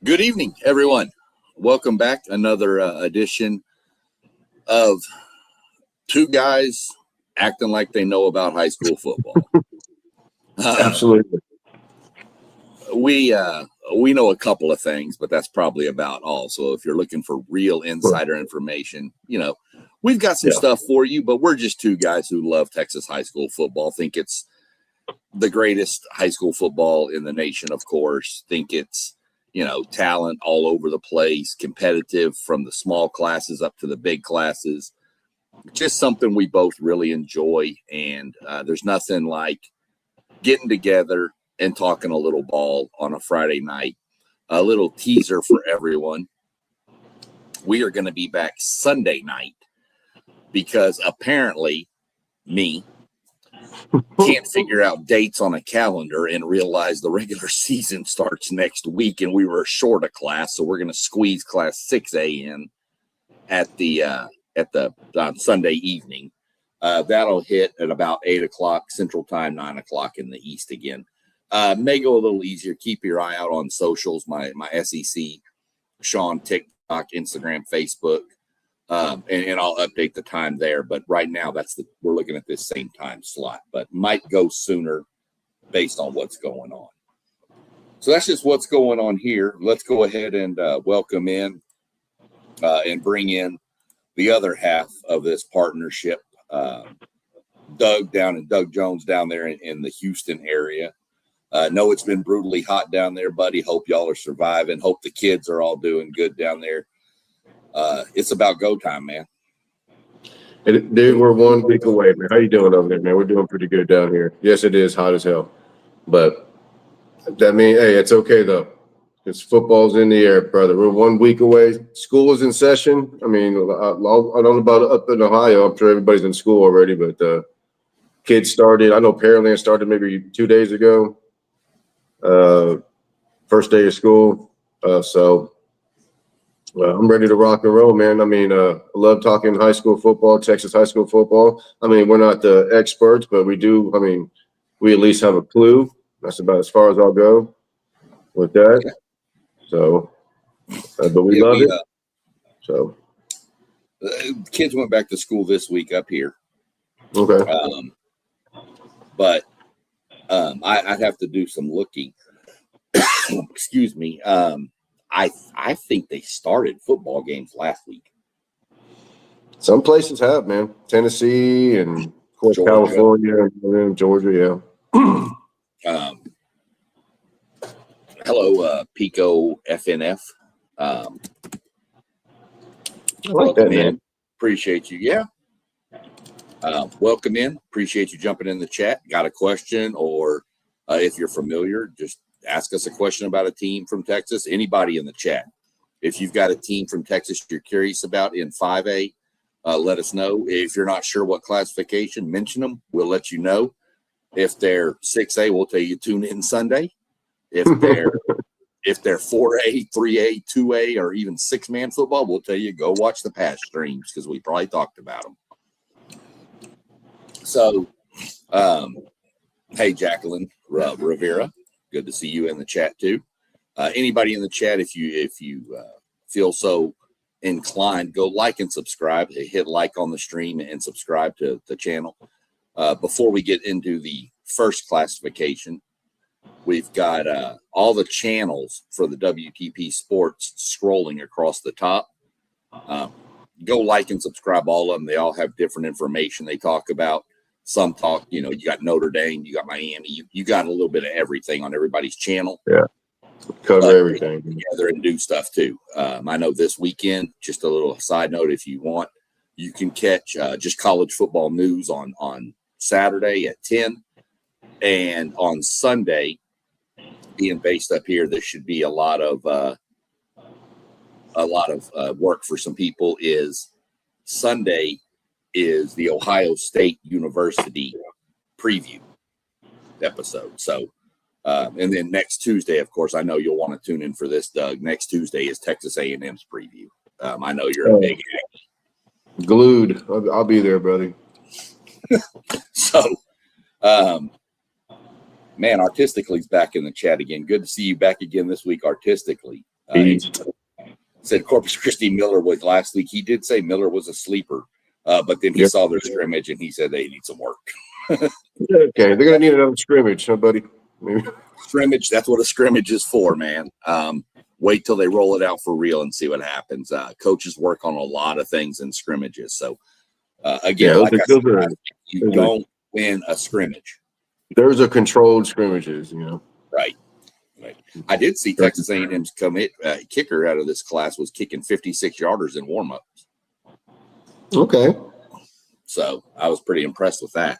Good evening, everyone. Welcome back. Another edition of two guys acting like they know about high school football. Absolutely. We know a couple of things, but that's probably about all. So if you're looking for real insider information, we've got some stuff for you, but we're just two guys who love Texas high school football, think it's the greatest high school football in the nation, of course, think it's talent all over the place, competitive from the small classes up to the big classes. Just something we both really enjoy. And there's nothing like getting together and talking a little ball on a Friday night. A little teaser for everyone. We are going to be back Sunday night because apparently me can't figure out dates on a calendar and realize the regular season starts next week and we were short a class, so we're going to squeeze class 6A in at the on Sunday evening. That'll hit at about 8 o'clock Central Time, 9 o'clock in the East again. May go a little easier. Keep your eye out on socials, my SEC, Sean, TikTok, Instagram, Facebook. And I'll update the time there. But right now, we're looking at this same time slot, but might go sooner based on what's going on. So that's just what's going on here. Let's go ahead and welcome in and bring in the other half of this partnership. Doug Jones down there in the Houston area. Know it's been brutally hot down there, buddy. Hope y'all are surviving. Hope the kids are all doing good down there. It's about go time, man. Dude, we're 1 week away, man. How you doing over there, man? We're doing pretty good down here. Yes, it is hot as hell, but that means, hey, it's okay though. Because football's in the air, brother. We're 1 week away. School is in session. I mean, I don't know about up in Ohio. I'm sure everybody's in school already, but kids started. I know Pearland started maybe 2 days ago. First day of school. I'm ready to rock and roll, man. I mean, I love talking high school football, Texas high school football. I mean, we're not the experts, but we do. I mean, we at least have a clue. That's about as far as I'll go with that. Yeah. So, but we love it. So, kids went back to school this week up here. Okay. But I'd have to do some looking. Excuse me. I think they started football games last week. Some places have, man. Tennessee and of course California and Georgia, yeah. Hello, Pico FNF. I like that, man. Appreciate you. Yeah. Welcome in. Appreciate you jumping in the chat. Got a question, or if you're familiar, just ask us a question about a team from Texas. Anybody in the chat. If you've got a team from Texas you're curious about in 5A, let us know. If you're not sure what classification, mention them. We'll let you know. If they're 6A, we'll tell you tune in Sunday. If they're 4A, 3A, 2A, or even 6-man football, we'll tell you go watch the past streams because we probably talked about them. So, hey, Jacqueline Rivera. Good to see you in the chat too. Anybody in the chat, if you feel so inclined, go like and subscribe. Hit like on the stream and subscribe to the channel. Before we get into the first classification, we've got all the channels for the WTP Sports scrolling across the top. Go like and subscribe all of them. They all have different information they talk about. Some talk, you got Notre Dame, you got Miami, you got a little bit of everything on everybody's channel. Yeah, cover everything together and do stuff too. I know this weekend, just a little side note, if you want, you can catch just college football news on Saturday at 10, and on Sunday, being based up here, there should be a lot of work for some people. Is Sunday is the Ohio State University preview episode. So, and then next Tuesday, of course, I know you'll want to tune in for this, Doug. Next Tuesday is Texas A&M's preview. I know you're a big glued. I'll be there, buddy. So, man, Artistically's back in the chat again. Good to see you back again this week, Artistically. He said Corpus Christi Miller was last week. He did say Miller was a sleeper, but then he saw their scrimmage and he said they need some work. Okay, they're gonna need another scrimmage, huh, buddy? Maybe. Scrimmage, that's what a scrimmage is for, man. Wait till they roll it out for real and see what happens. Coaches work on a lot of things in scrimmages. So, again, like I said, you don't win a scrimmage. There's a controlled scrimmages, Right. I did see Texas A&M's kicker out of this class was kicking 56-yarders in warm-ups. Okay. So I was pretty impressed with that.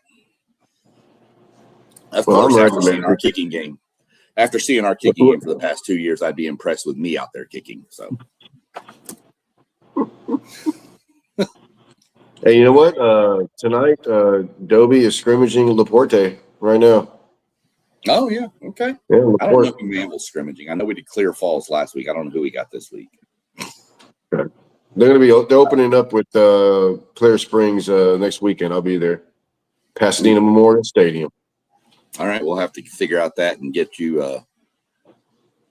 Of course, after seeing our kicking game for the past 2 years, I'd be impressed with me out there kicking. So, hey, you know what? Tonight, Dobie is scrimmaging Laporte right now. Oh yeah, okay. Yeah, I don't know who man was scrimmaging. I know we did Clear Falls last week. I don't know who we got this week. Okay. They're opening up with Clear Springs next weekend. I'll be there, Pasadena Memorial Stadium. All right, we'll have to figure out that and get you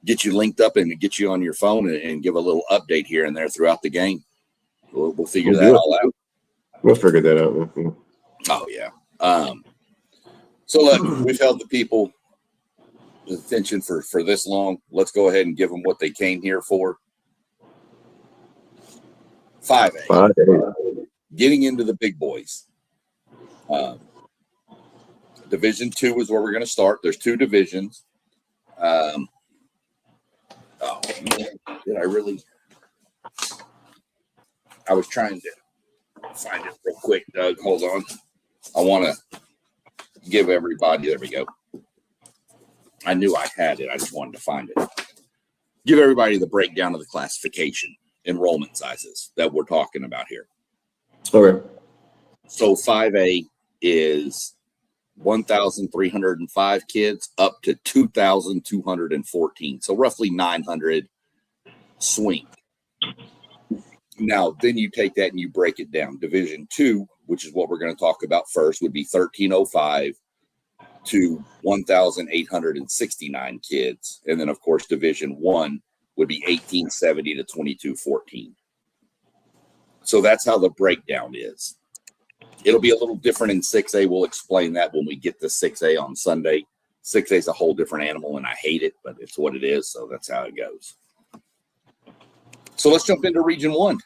linked up and get you on your phone and give a little update here and there throughout the game. We'll figure that all out. We'll figure that out. Yeah. Oh yeah. So look, we've held the people attention for this long. Let's go ahead and give them what they came here for. 5A. Getting into the big boys. Division 2 is where we're going to start. There's 2 divisions. Man, did I really? I was trying to find it real quick, Doug. Hold on. I want to give everybody. There we go. I knew I had it. I just wanted to find it. Give everybody the breakdown of the classification enrollment sizes that we're talking about here. Okay. So 5A is 1,305 kids up to 2,214. So roughly 900 swing. Now, then you take that and you break it down. Division 2, which is what we're going to talk about first, would be 1,305 to 1,869 kids. And then, of course, Division 1 would be 1,870 to 2,214. So that's how the breakdown is. It'll be a little different in 6A. We'll explain that when we get to 6A on Sunday. 6A is a whole different animal, and I hate it, but it's what it is, so that's how it goes. So let's jump into Region 1.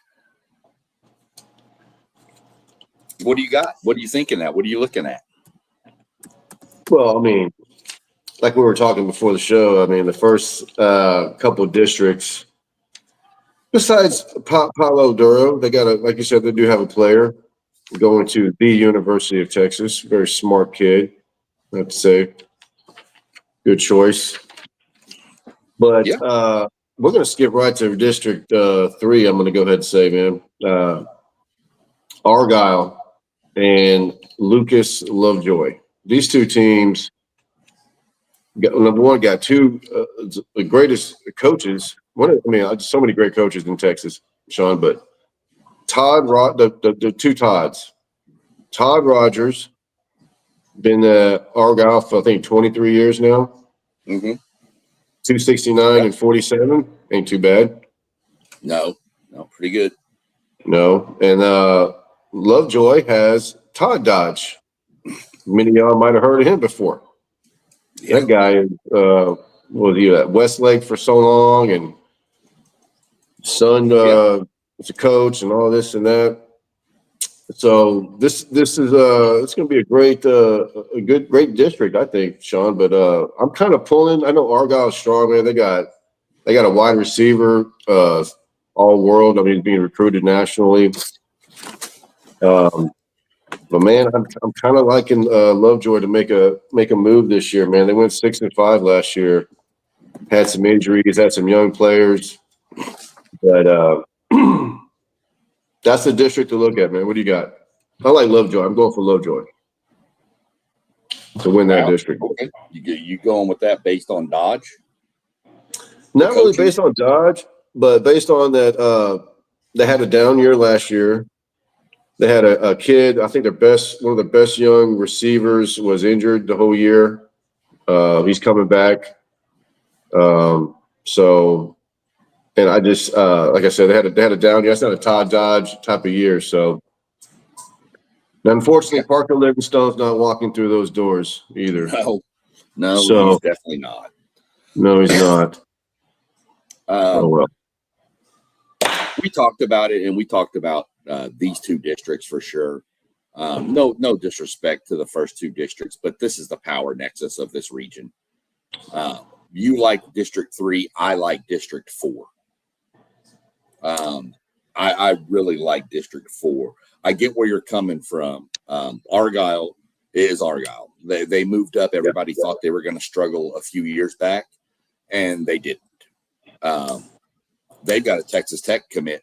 What do you got? What are you thinking at? What are you looking at? Well, I mean, like we were talking before the show, I mean, the first couple of districts, besides Palo Duro, they got like you said, they do have a player going to the University of Texas. Very smart kid, I have to say. Good choice. But we're going to skip right to District 3, I'm going to go ahead and say, man. Argyle and Lucas Lovejoy. These 2 teams, number one, got 2 the greatest coaches. So many great coaches in Texas, Sean, but the 2 Todds. Todd Rogers, been Argyle for, I think, 23 years now. Mm-hmm. 269 and 47. Ain't too bad. No, pretty good. No. And Lovejoy has Todd Dodge. Many of y'all might have heard of him before. Yeah. That guy was he at Westlake for so long, and son was a coach and all this and that. So this is it's going to be a great district, I think, Sean. But I'm kind of pulling. I know Argyle's strong, man. They got a wide receiver, all world. I mean, he's being recruited nationally. But man, I'm kind of liking Lovejoy to make a move this year, man. They went 6-5 last year. Had some injuries, had some young players, but that's the district to look at, man. What do you got? I like Lovejoy. I'm going for Lovejoy to win that district. Okay. You going with that based on Dodge? Not really based on Dodge, but based on that they had a down year last year. They had a kid, I think one of the best young receivers was injured the whole year. He's coming back. So And I just, like I said, they had a down year. It's not a Todd Dodge type of year. So unfortunately, Parker Livingstone's not walking through those doors either. No, So he's definitely not. no, he's not. Oh well. We talked about it, and we talked about these two districts for sure. No disrespect to the first two districts, but this is the power nexus of this region. You like District 3, I like District 4. I really like District 4. I get where you're coming from. Argyle is Argyle. They moved up. Everybody thought they were going to struggle a few years back, and they didn't. They've got a Texas Tech commit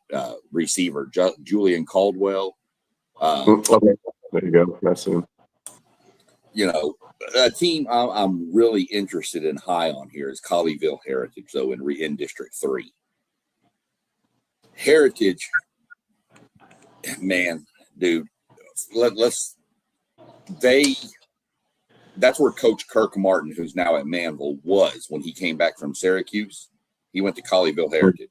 receiver, Julian Caldwell. Okay. There you go. That's him. You know, a team I'm really interested in high on here is Colleyville Heritage, though, in District 3. Heritage, man, dude, that's where Coach Kirk Martin, who's now at Manville, was when he came back from Syracuse. He went to Colleyville Heritage.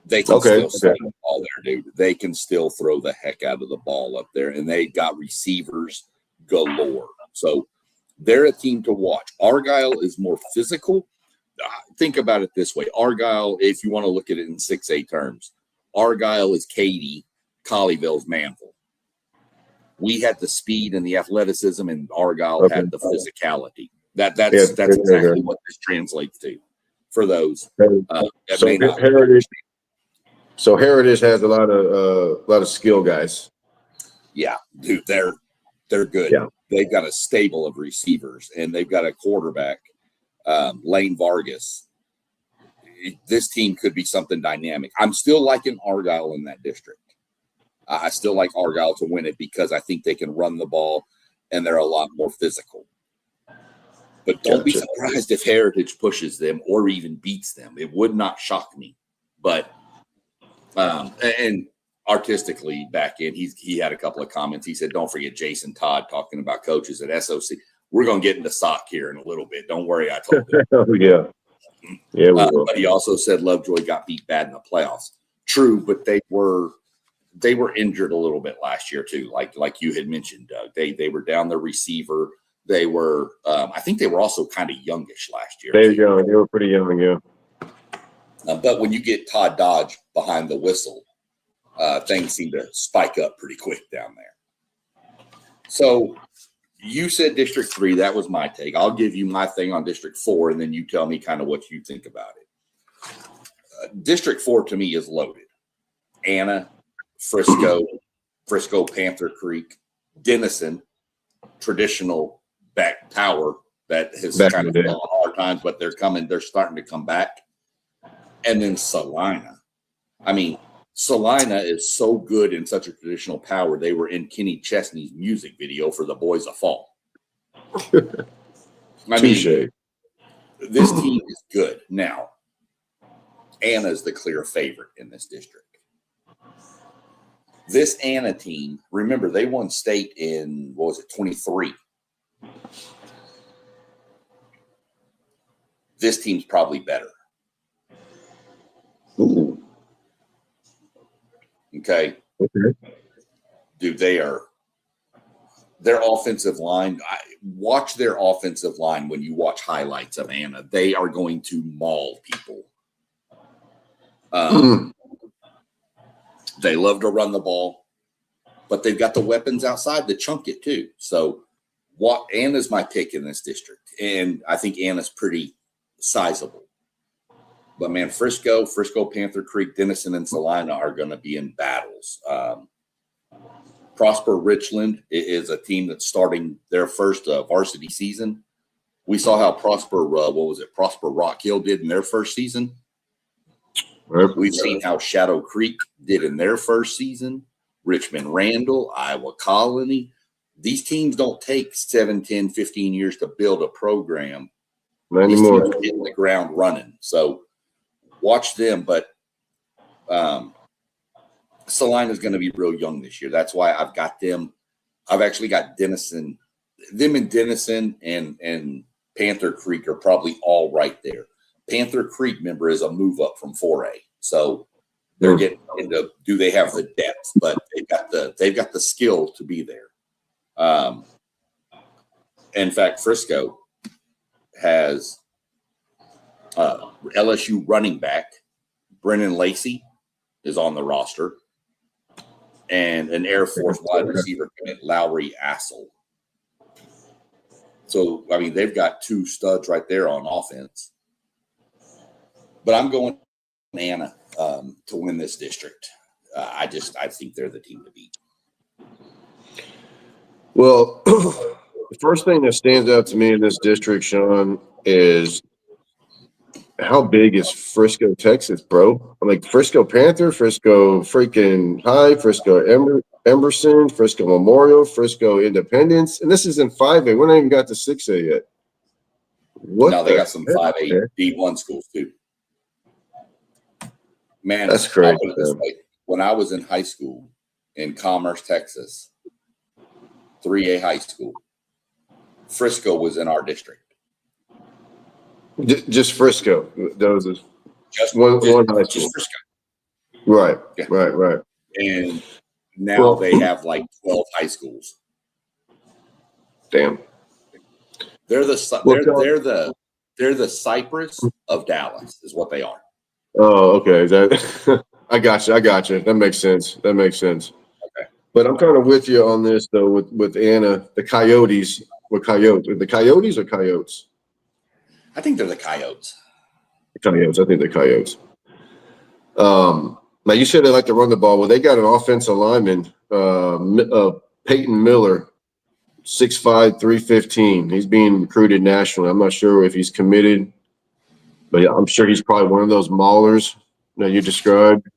They can still throw the ball there, dude. They can still throw the heck out of the ball up there, and they got receivers galore. So they're a team to watch. Argyle is more physical. Think about it this way. Argyle, if you want to look at it in 6A terms, Argyle is Katy, Colleyville's Manville. We had the speed and the athleticism, and Argyle had the physicality. That's exactly what this translates to for those. So Heritage has a lot of skill guys. Yeah, dude, they're good. Yeah. They've got a stable of receivers, and they've got a quarterback, Lane Vargas. This team could be something dynamic. I'm still liking Argyle in that district. I still like Argyle to win it because I think they can run the ball, and they're a lot more physical. But don't be surprised if Heritage pushes them or even beats them. It would not shock me. But and artistically back in, he had a couple of comments. He said, "Don't forget Jason Todd talking about coaches at SOC." We're going to get into SOC here in a little bit. Don't worry, I told him. Yeah. We will. But he also said Lovejoy got beat bad in the playoffs. True, but they were injured a little bit last year too, like you had mentioned, Doug. They were down their receiver. They were, I think they were also kind of youngish last year. They were pretty young, yeah. But when you get Todd Dodge behind the whistle, things seem to spike up pretty quick down there. So you said District 3. That was my take. I'll give you my thing on District 4, and then you tell me kind of what you think about it. District 4 to me is loaded. Anna, Frisco, Panther Creek, Denison, traditional back tower that has kind of fallen hard times, but they're starting to come back. And then Salina. I mean, Salina is so good in such a traditional power. They were in Kenny Chesney's music video for The Boys of Fall. I mean, this team is good. Now, Anna is the clear favorite in this district. This Anna team, remember, they won state in, 23. This team's probably better. Ooh. Okay. Dude, their offensive line, watch their offensive line when you watch highlights of Anna. They are going to maul people. They love to run the ball, but they've got the weapons outside to chunk it too. So Anna's my pick in this district, and I think Anna's pretty sizable. But, man, Frisco, Panther Creek, Denison, and Salina are going to be in battles. Prosper Richland is a team that's starting their first varsity season. We saw how Prosper Rock Hill did in their first season. We've seen how Shadow Creek did in their first season. Richmond Randall, Iowa Colony. These teams don't take 7, 10, 15 years to build a program. Not These anymore. teams are getting the ground running. So, watch them, but Salina's going to be real young this year. That's why I've got them. I've actually got Denison. Them and Denison and Panther Creek are probably all right there. Panther Creek, remember, is a move up from 4A. So they're getting into, do they have the depth? But they've got the skill to be there. In fact, Frisco has LSU running back Brennan Lacey is on the roster, and an Air Force wide receiver, Lowry Assel. So, I mean, they've got two studs right there on offense. But I'm going Anna to win this district. I think they're the team to beat. Well, the first thing that stands out to me in this district, Sean, is how big is Frisco, Texas, bro? I'm like Frisco Panther, Frisco freaking High, Frisco Emerson, Frisco Memorial, Frisco Independence, and this is in 5A. We don't even got to 6A yet. No, they got some 5A D1 schools too. Man, that's crazy. When I was in high school in Commerce, Texas, 3A high school, Frisco was in our district. Just Frisco. Those is just one high school. Just Frisco. Right, yeah. Right. And now they have like 12 high schools. Damn. They're the Cypress of Dallas, is what they are. Oh, okay. I got you. That makes sense. Okay. But I'm kind of with you on this though. With Anna, the Coyotes. What Coyotes? The Coyotes or Coyotes? I think they're the Coyotes. I think they're Coyotes. Now you said they like to run the ball. Well, they got an offensive lineman, Peyton Miller, 6'5", 315. He's being recruited nationally. I'm not sure if he's committed, but I'm sure he's probably one of those maulers that you described.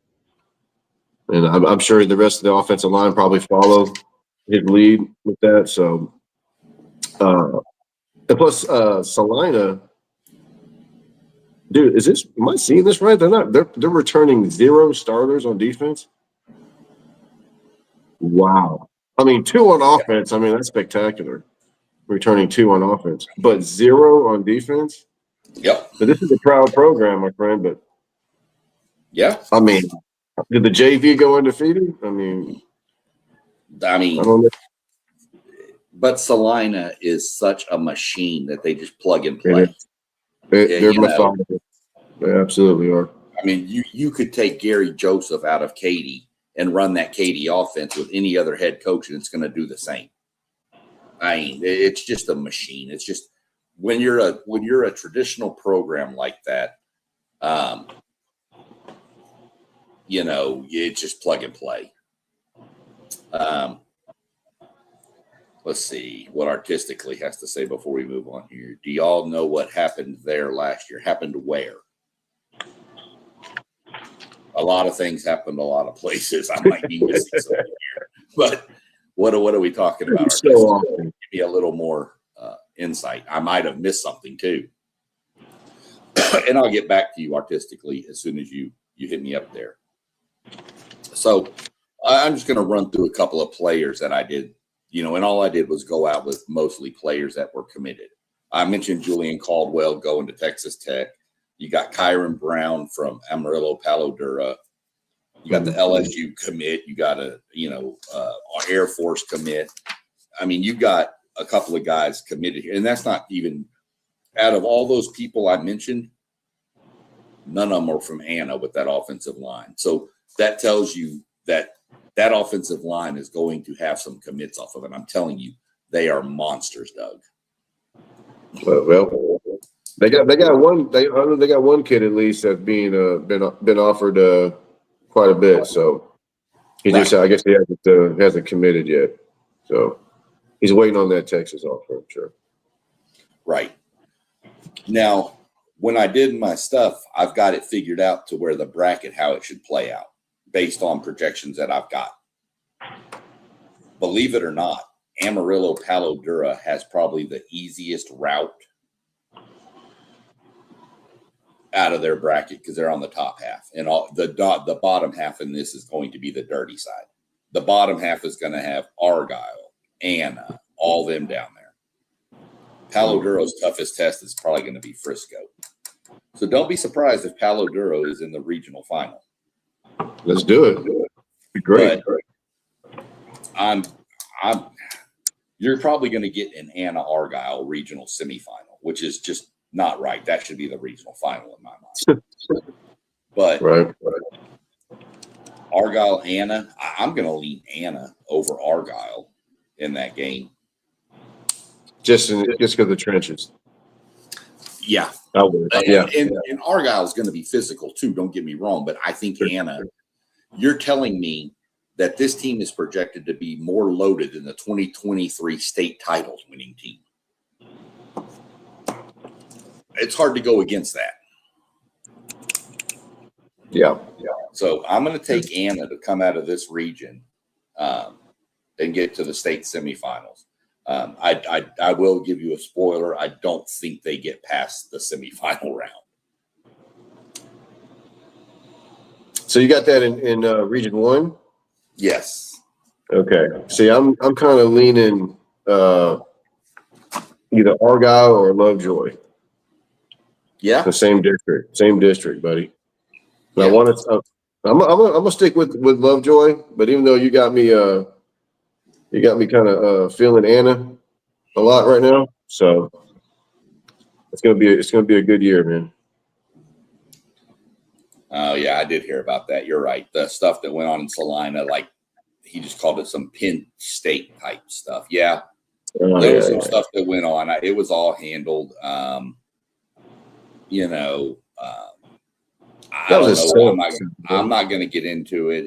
And I'm sure the rest of the offensive line probably follow his lead with that. So, and plus Salina. Dude, am I seeing this right? They're returning 0 starters on defense. Wow. I mean, 2 on offense. I mean, that's spectacular. Returning 2 on offense, but 0 on defense. Yep. But this is a proud program, my friend. But yeah, I mean, did the JV go undefeated? I mean, I don't know. But Salina is such a machine that they just plug and play. They're methodical. They absolutely are. I mean, you could take Gary Joseph out of Katy and run that Katy offense with any other head coach, and it's going to do the same. I mean, it's just a machine. It's just when you're a traditional program like that, it's just plug and play. Let's see what Artistically has to say before we move on here. Do y'all know what happened there last year? Happened where? A lot of things happened a lot of places. I might be missing something here. But what are we talking about? So give me a little more insight. I might have missed something too. And I'll get back to you Artistically as soon as you hit me up there. So I'm just going to run through a couple of players that I did. And all I did was go out with mostly players that were committed. I mentioned Julian Caldwell going to Texas Tech. You got Kyron Brown from Amarillo Palo Duro. You got the LSU commit. You got Air Force commit. I mean, you got a couple of guys committed here. And that's not even out of all those people I mentioned, none of them are from Anna with that offensive line. So that tells you that offensive line is going to have some commits off of it. I'm telling you, they are monsters, Doug. Well, they got one. They got one kid at least that's been offered quite a bit. So he just, I guess, he hasn't committed yet. So he's waiting on that Texas offer, I'm sure. Right. Now, when I did my stuff, I've got it figured out to where the bracket, how it should play out based on projections that I've got. Believe it or not, Amarillo Palo Duro has probably the easiest route out of their bracket because they're on the top half, and all the bottom half in this is going to be the dirty side. The bottom half is going to have Argyle, Anna, all them down there. Palo Duro's toughest test is probably going to be Frisco. So don't be surprised if Palo Duro is in the regional final. Let's do it. Be great. But you're probably going to get an Anna Argyle regional semifinal, which is just not right. That should be the regional final in my mind. But right. Argyle, Anna, I'm going to lean Anna over Argyle in that game. Just because of the trenches. Yeah. And Argyle is going to be physical too, don't get me wrong. But I think Anna, you're telling me that this team is projected to be more loaded than the 2023 state titles winning team. It's hard to go against that. Yeah. So I'm going to take Anna to come out of this region and get to the state semifinals. I will give you a spoiler. I don't think they get past the semifinal round. So you got that in Region 1? Yes. Okay. See, I'm kind of leaning either Argyle or Lovejoy. Yeah. The same district, buddy. Yeah. I want to. I'm gonna stick with Lovejoy, but even though you got me kind of feeling Anna a lot right now, so it's gonna be a good year, man. Oh yeah, I did hear about that. You're right. The stuff that went on in Salina, like he just called it some Penn State type stuff. Yeah, there was some stuff that went on. It was all handled. I don't know. I'm not going to get into it.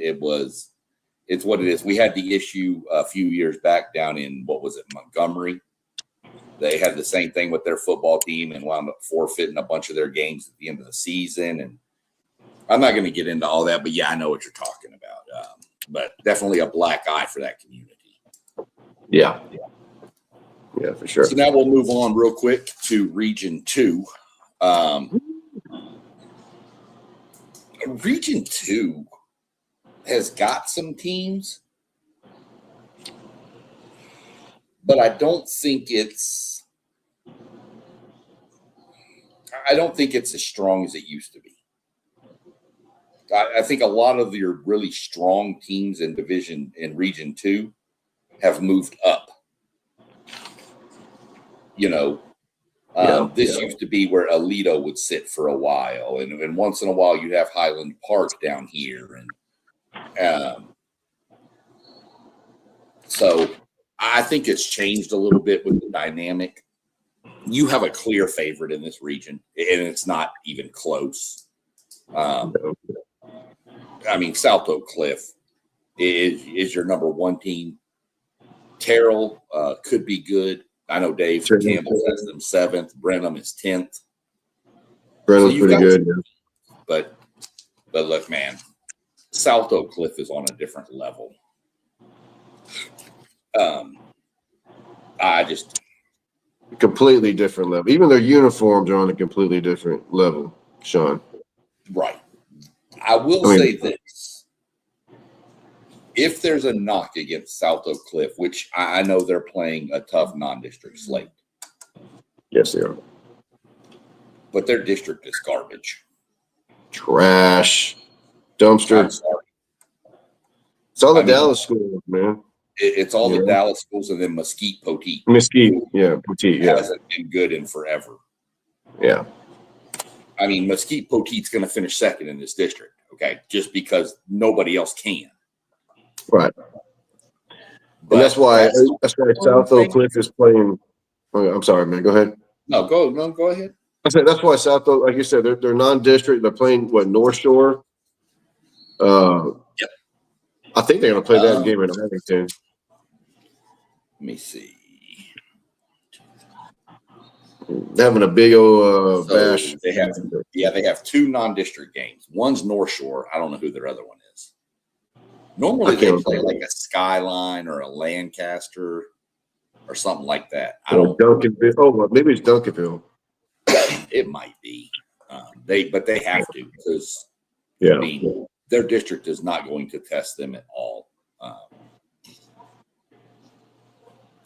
It's what it is. We had the issue a few years back down in, what was it, Montgomery. They had the same thing with their football team and wound up forfeiting a bunch of their games at the end of the season. And I'm not going to get into all that, but yeah, I know what you're talking about. But definitely a black eye for that community. Yeah, for sure. So now we'll move on real quick to Region 2. Region 2 has got some teams, but I don't think it's as strong as it used to be. I think a lot of your really strong teams in Region 2 have moved up. This used to be where Alito would sit for a while, and once in a while you'd have Highland Park down here, and so I think it's changed a little bit with the dynamic. You have a clear favorite in this region, and it's not even close. South Oak Cliff is your number one team. Terrell could be good. I know Dave Campbell has them 7th. Brenham is 10th. Brenham's pretty good. But look, man, South Oak Cliff is on a different level. Completely different level. Even their uniforms are on a completely different level, Sean. Right. I will say this. If there's a knock against South Oak Cliff, which I know they're playing a tough non-district slate. Yes, they are. But their district is garbage. Trash. Dumpster. It's all the Dallas schools, man. It's all the Dallas schools and then Mesquite Poteet. Poteet, hasn't been good in forever. Yeah. Mesquite Poteet's going to finish 2nd in this district, okay, just because nobody else can. Right. But and that's why South Oak Cliff is playing. Oh, I'm sorry, man. Go ahead. No, go ahead. I said that's why South Oak, like you said, they're non-district. They're playing North Shore. Yep. I think they're going to play that game in Arlington. Let me see. They're having a big old bash. They have 2 non-district games. One's North Shore. I don't know who their other one is. Normally they play like a Skyline or a Lancaster or something like that. Duncanville. Oh, maybe it's Duncanville. It might be. They have to because their district is not going to test them at all.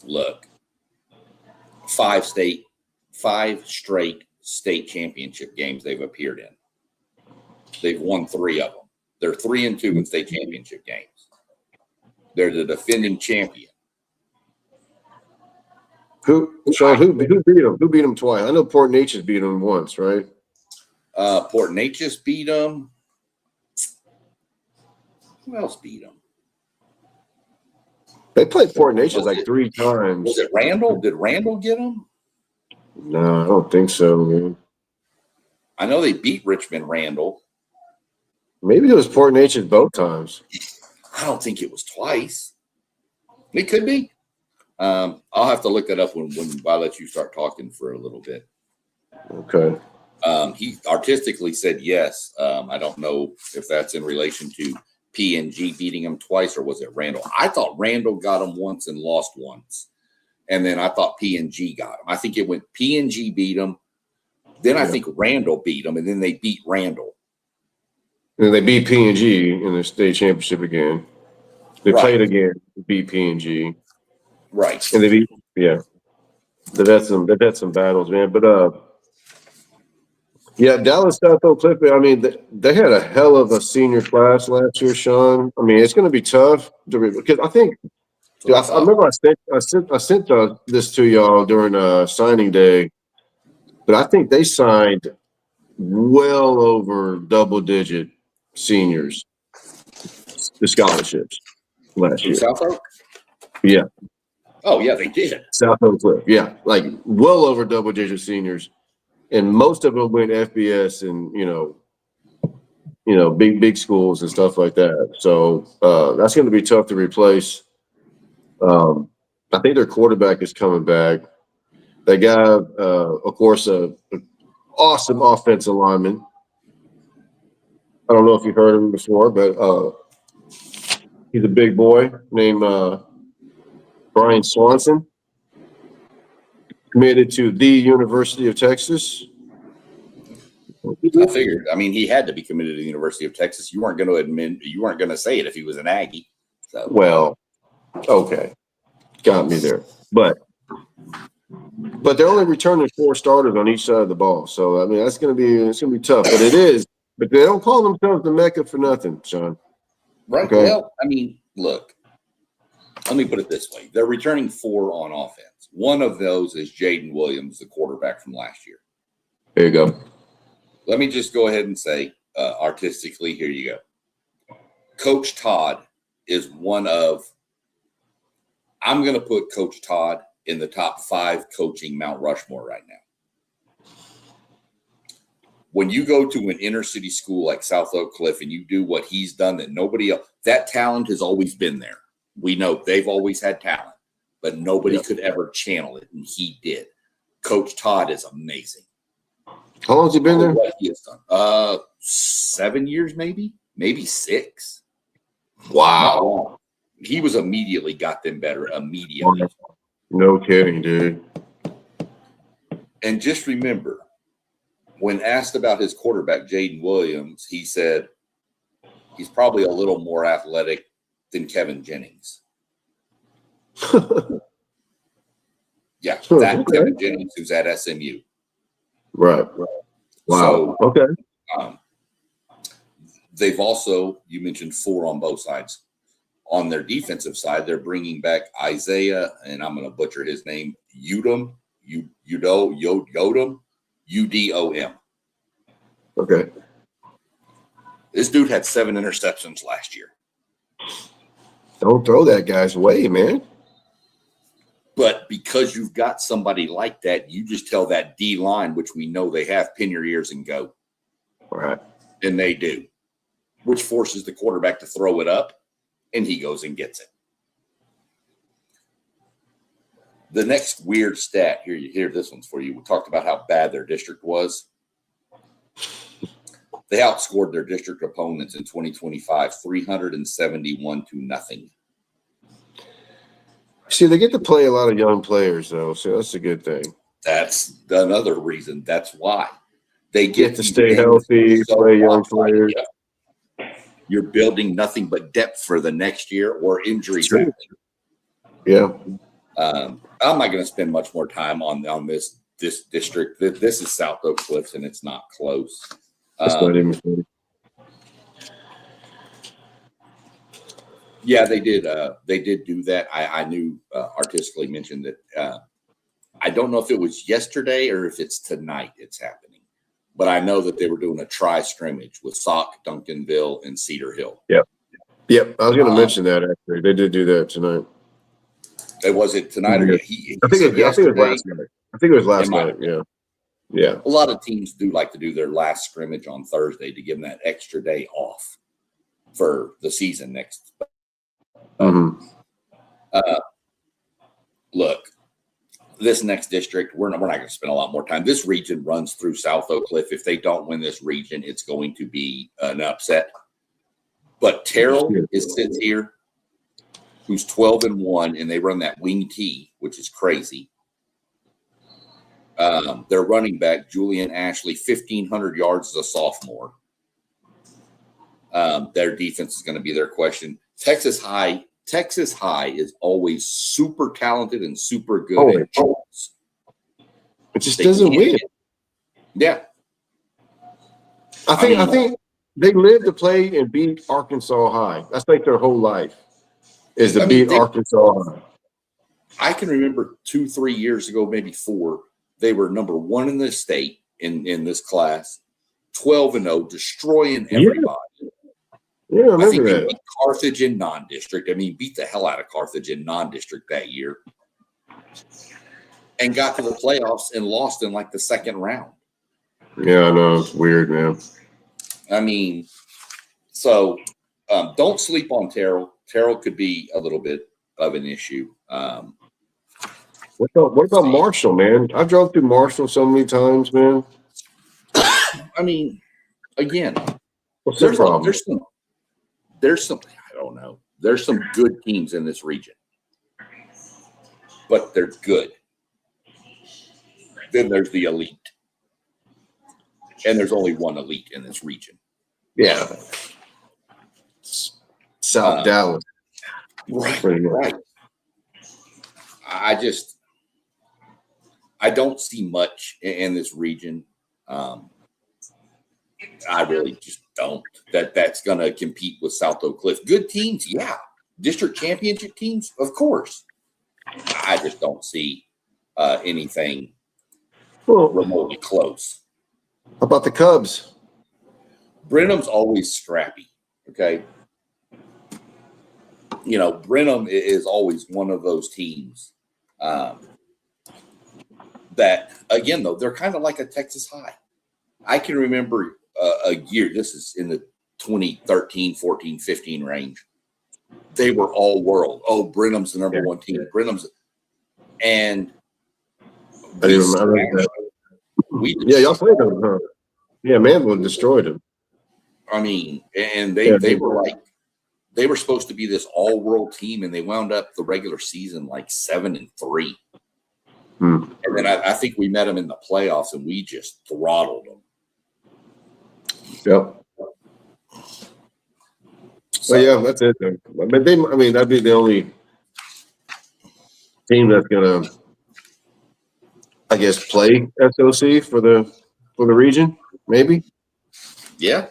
Look, 5 straight state championship games they've appeared in. They've won 3 of them. They're 3-2 in state championship games. They're the defending champion. Sean, who beat them? Who beat them twice? I know Port Neches beat them once, right? Port Neches beat them. Who else beat them? They played Port Neches like 3 times. Was it Randall? Did Randall get them? No, I don't think so, man. I know they beat Richmond Randall. Maybe it was Port Neches both times. I don't think it was twice. It could be. I'll have to look that up when I let you start talking for a little bit. Okay. He artistically said yes. I don't know if that's in relation to P&G beating him twice, or was it Randall? I thought Randall got him once and lost once. And then I thought P&G got him. I think it went P&G beat him. Then I think Randall beat him, and then they beat Randall. And they beat P&G in the state championship again. They played again, beat P&G. Right. And they beat, They've had some battles, man. But Dallas South Oak Cliff, I mean, they had a hell of a senior class last year, Sean. I mean, it's going to be tough because I think I remember I sent this to y'all during signing day, but I think they signed well over double-digit seniors, the scholarships last year. South Oak? Yeah. Oh, yeah, they did. South Oak Cliff, yeah, like well over double-digit seniors, and most of them went FBS and big schools and stuff like that. So that's going to be tough to replace. I think their quarterback is coming back. They got, of course, an awesome offensive lineman. I don't know if you've heard of him before, but he's a big boy named Brian Swanson, committed to the University of Texas. I figured. I mean, he had to be committed to the University of Texas. You weren't going to say it if he was an Aggie. So. Well, okay, got me there. But they're only returning 4 starters on each side of the ball. So I mean, it's gonna be tough. But it is. But they don't call themselves the Mecca for nothing, Sean. Right. Okay? Well, I mean, look. Let me put it this way: they're returning 4 on offense. One of those is Jaden Williams, the quarterback from last year. There you go. Let me just go ahead and say, artistically, here you go. Coach Todd is one of. I'm going to put Coach Todd in the top 5 coaching Mount Rushmore right now. When you go to an inner city school like South Oak Cliff and you do what he's done that nobody else, that talent has always been there. We know they've always had talent, but nobody could ever channel it, and he did. Coach Todd is amazing. How long has he been there? What he has done. 7 years, maybe 6. Wow. He was immediately got them better immediately. No kidding, dude. And just remember, when asked about his quarterback, Jaden Williams, he said he's probably a little more athletic than Kevin Jennings. Yeah, Kevin Jennings, who's at SMU. Right. Wow. So, okay. They've also, you mentioned 4 on both sides. On their defensive side, they're bringing back Isaiah, and I'm going to butcher his name, Udom, UDOM. Okay. This dude had 7 interceptions last year. Don't throw that guy's way, man. But because you've got somebody like that, you just tell that D line, which we know they have, pin your ears and go. All right. And they do, which forces the quarterback to throw it up, and he goes and gets it. The next weird stat here, you hear this one's for you. We talked about how bad their district was. They outscored their district opponents in 2025, 371-0. See, they get to play a lot of young players, though, so that's a good thing. That's another reason. That's why they get to stay healthy, play young players. You're building nothing but depth for the next year or injuries. Yeah. I'm not going to spend much more time on this this district. This is South Oak Cliffs, and it's not close. That's not even funny. Yeah, they did. They did do that. I knew artistically mentioned that. I don't know if it was yesterday or if it's tonight. It's happening, but I know that they were doing a tri-scrimmage with Sauk, Duncanville, and Cedar Hill. Yep. I was going to mention that actually. They did do that tonight. Was it tonight or I think it was last night. I think it was last night. Yeah. A lot of teams do like to do their last scrimmage on Thursday to give them that extra day off for the season next. Look, this next district, we're not going to spend a lot more time. This region runs through South Oak Cliff. If they don't win this region, it's going to be an upset. But Terrell sits here, who's 12-1, and they run that wing T, which is crazy. Their running back, Julian Ashley, 1,500 yards as a sophomore. Their defense is going to be their question. Texas High is always super talented and super good at chance. It just doesn't win. Yeah. I think they live to play and beat Arkansas High. That's like their whole life is to beat Arkansas High. I can remember 2-3 years ago, maybe 4, they were number 1 in the state in this class, 12-0, destroying everybody. Yeah, I think they beat Carthage in non-district. I mean, beat the hell out of Carthage in non-district that year. And got to the playoffs and lost in like the second round. Yeah, I know. It's weird, man. I mean, so don't sleep on Terrell. Terrell could be a little bit of an issue. What about Marshall, man? I drove through Marshall so many times, man. I mean, again, what's the problem? There's some, I don't know. There's some good teams in this region, but they're good. Then there's the elite. And there's only one elite in this region. Yeah. South Dallas. Right. I don't see much in this region. I really just don't. That's going to compete with South Oak Cliff. Good teams, yeah. District championship teams, of course. I just don't see anything remotely close. How about the Cubs? Brenham's always scrappy, okay? You know, Brenham is always one of those teams that, again, though, they're kind of like a Texas High. I can remember a year, this is in the 2013, 14, 15 range. They were all world. Oh, Brenham's the number one team. Yeah. Brenham's. And I didn't remember that. Y'all played them, huh? Yeah, Manville destroyed them. I mean, and they were like, they were supposed to be this all-world team, and they wound up the regular season like 7-3. And then I think we met them in the playoffs, and we just throttled them. Yep. So yeah, that's it. But that'd be the only team that's gonna, I guess, play SOC for the region, maybe. Yeah.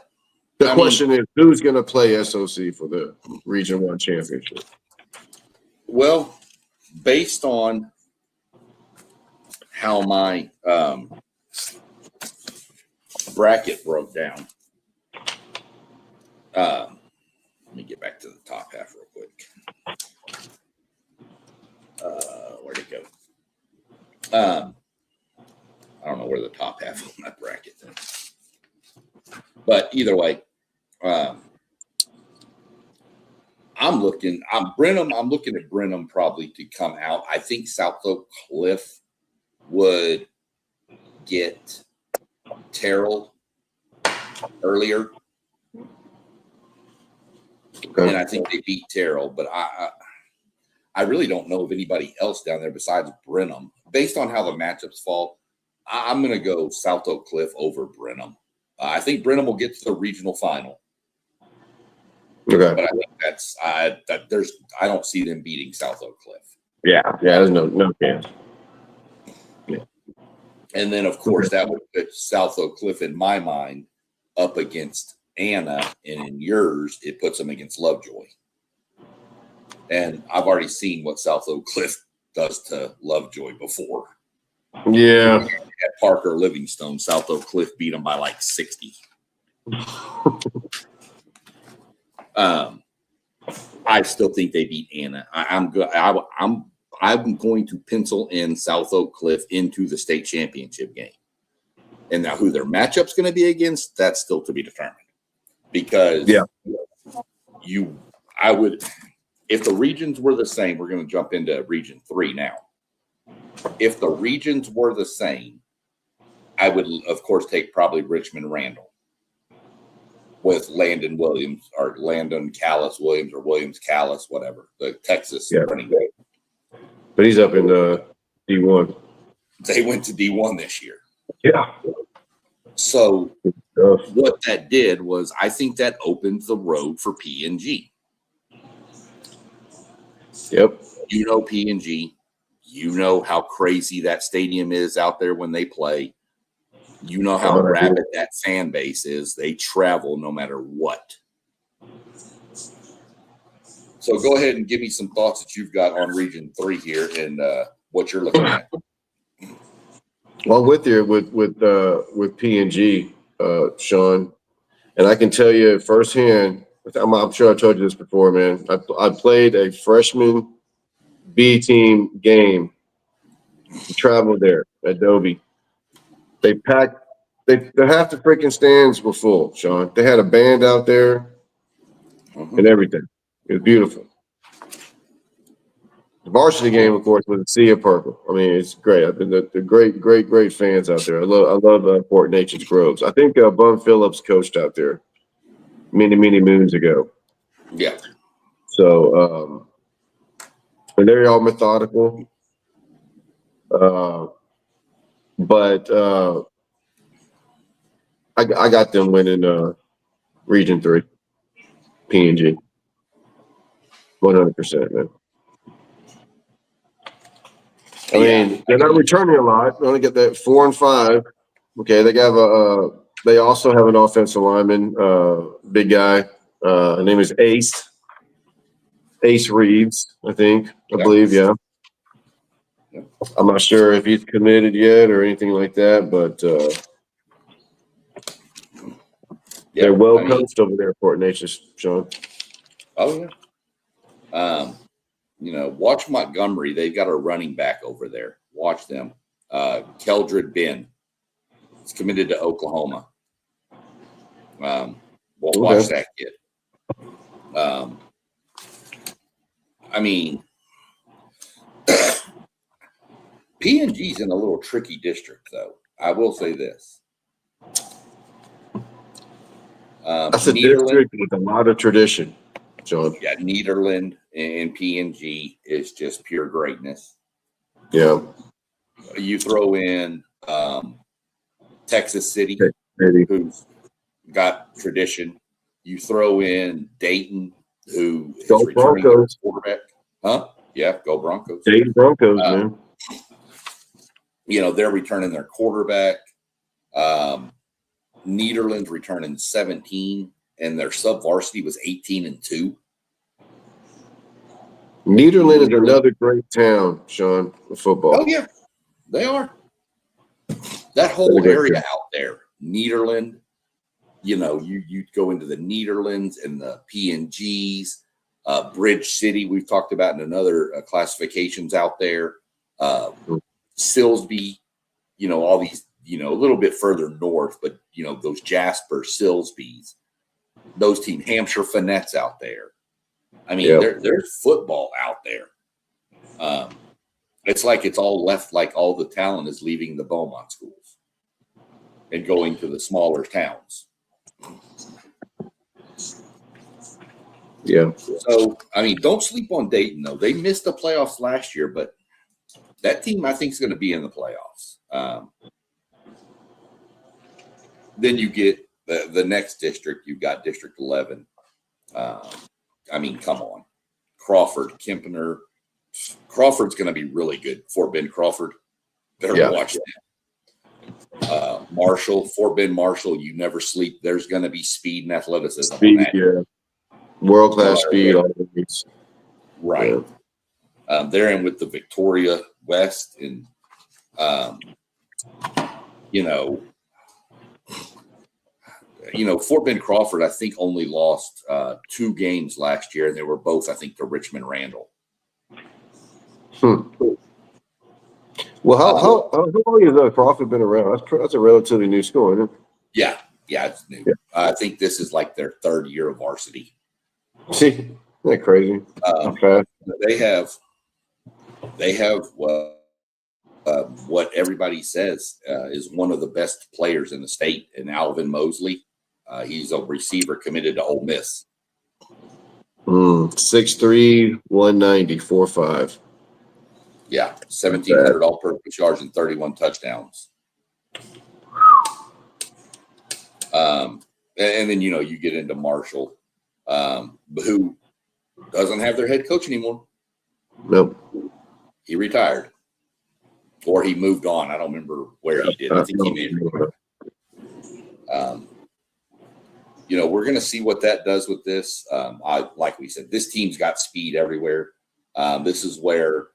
The question is, who's going to play SOC for the Region 1 championship? Well, based on how my bracket broke down, let me get back to the top half real quick. Where'd it go? I don't know where the top half of my bracket is. But either way, I'm looking at Brenham probably to come out. I think South Oak Cliff would get Terrell earlier. Okay. And I think they beat Terrell, but I really don't know of anybody else down there besides Brenham. Based on how the matchups fall, I'm going to go South Oak Cliff over Brenham. I think Brenham will get to the regional final. Okay, but I think I don't see them beating South Oak Cliff. Yeah, there's no chance. Yeah. And then, of course, that would put South Oak Cliff, in my mind, up against Anna, and in yours, it puts them against Lovejoy. And I've already seen what South Oak Cliff does to Lovejoy before. Yeah. At Parker Livingstone, South Oak Cliff beat them by like 60. I still think they beat Anna. I'm going to pencil in South Oak Cliff into the state championship game. And now who their matchup's going to be against, that's still to be determined. Because I would, if the regions were the same, we're going to jump into Region 3 now. If the regions were the same, I would, of course, take probably Richmond Randall with Landon Williams or Landon Callis Williams or Williams Callis, whatever, the Texas running back. But he's up in D1. They went to D1 this year. Yeah. So what that did was, I think that opened the road for P&G. Yep. You know P&G. You know how crazy that stadium is out there when they play. You know how rabid that fan base is. They travel no matter what. So go ahead and give me some thoughts that you've got on Region 3 here and what you're looking at. Well, I'm with you with P&G, Sean, and I can tell you firsthand. I'm sure I told you this before, man. I played a freshman B team game. Traveled there at Dobie. They packed. Half the freaking stands were full, Sean. They had a band out there and everything. It was beautiful. The varsity game, of course, was a sea of purple. I mean, it's great. I've been the great fans out there. I love Fort Natchez Groves. I think Bun Phillips coached out there many moons ago. Yeah. So, and they're all methodical. But I got them winning Region 3, P&G, 100%, man. I mean, they're not returning a lot. They only get that 4 and 5. Okay, they also have an offensive lineman, big guy. His name is Ace Reeves, I believe, yeah. I'm not sure if he's committed yet or anything like that, but they're well coached over there at Fort Natchez, Sean. Oh yeah. Watch Montgomery. They've got a running back over there. Watch them. Keldred Ben. He's committed to Oklahoma. Watch that kid. I mean, P&G's in a little tricky district, though. I will say this. That's a district with a lot of tradition, John. Yeah, Nederland and P&G is just pure greatness. Yeah. You throw in Texas City, who's got tradition. You throw in Dayton, who is go returning Broncos quarterback. Huh? Yeah, go Broncos. Dayton Broncos, man. They're returning their quarterback. Nederland's returning 17, and their sub-varsity was 18-2. Nederland is another great town, Sean, for football. Oh, yeah. They are. That whole area out there, Nederland, you go into the Nederlands and the P&Gs, Bridge City, we've talked about in another classifications out there, Silsbee, all these, a little bit further north, but, those Jasper, Silsbees, those teams, Hampshire Finnettes out there. I mean, there's football out there. It's like it's all left, like all the talent is leaving the Beaumont schools and going to the smaller towns. Yeah. So, I mean, don't sleep on Dayton, though. They missed the playoffs last year, but that team, I think, is going to be in the playoffs. Then you get the next district. You've got District 11. I mean, come on. Crawford, Kempener. Crawford's going to be really good. Fort Bend Crawford. Better watch that. Marshall, Fort Bend Marshall, you never sleep. There's going to be speed and athleticism Speed, on that. yeah. World-class speed. Always. Right. Yeah. They're in with the Victoria West, and Fort Bend Crawford, I think, only lost 2 games last year, and they were both, I think, to Richmond Randall. Well, how long has Crawford been around? That's a relatively new school, isn't it? Yeah, it's new. Yeah. I think this is like their 3rd year of varsity. See, isn't that crazy? They have what everybody says is one of the best players in the state, in Alvin Mosley. He's a receiver committed to Ole Miss. 6'3", 190, 4'5". Yeah, 1,700 all-purpose yards and 31 touchdowns. And then you get into Marshall, who doesn't have their head coach anymore. Nope. He retired, or he moved on. I don't remember where he did. I think he made it. We're going to see what that does with this. Like we said, this team's got speed everywhere. This is where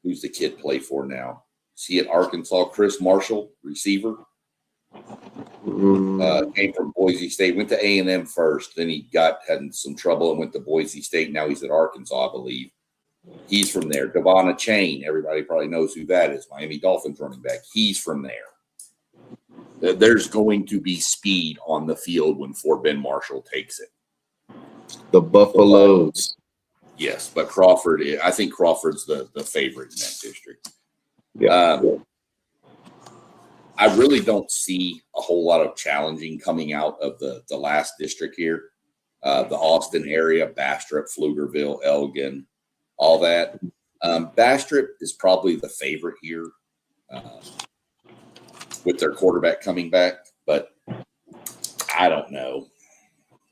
who's the kid play for now? Is he at Arkansas? Chris Marshall, receiver. Came from Boise State, went to A&M first. Then he had some trouble and went to Boise State. Now he's at Arkansas, I believe. He's from there. Devon Chain, everybody probably knows who that is. Miami Dolphins running back. He's from there. There's going to be speed on the field when Fort Bend Marshall takes it. The Buffaloes. Yes, but Crawford, I think Crawford's the favorite in that district. Yeah. I really don't see a whole lot of challenging coming out of the last district here. The Austin area, Bastrop, Pflugerville, Elgin, all that. Bastrop is probably the favorite here with their quarterback coming back, but I don't know.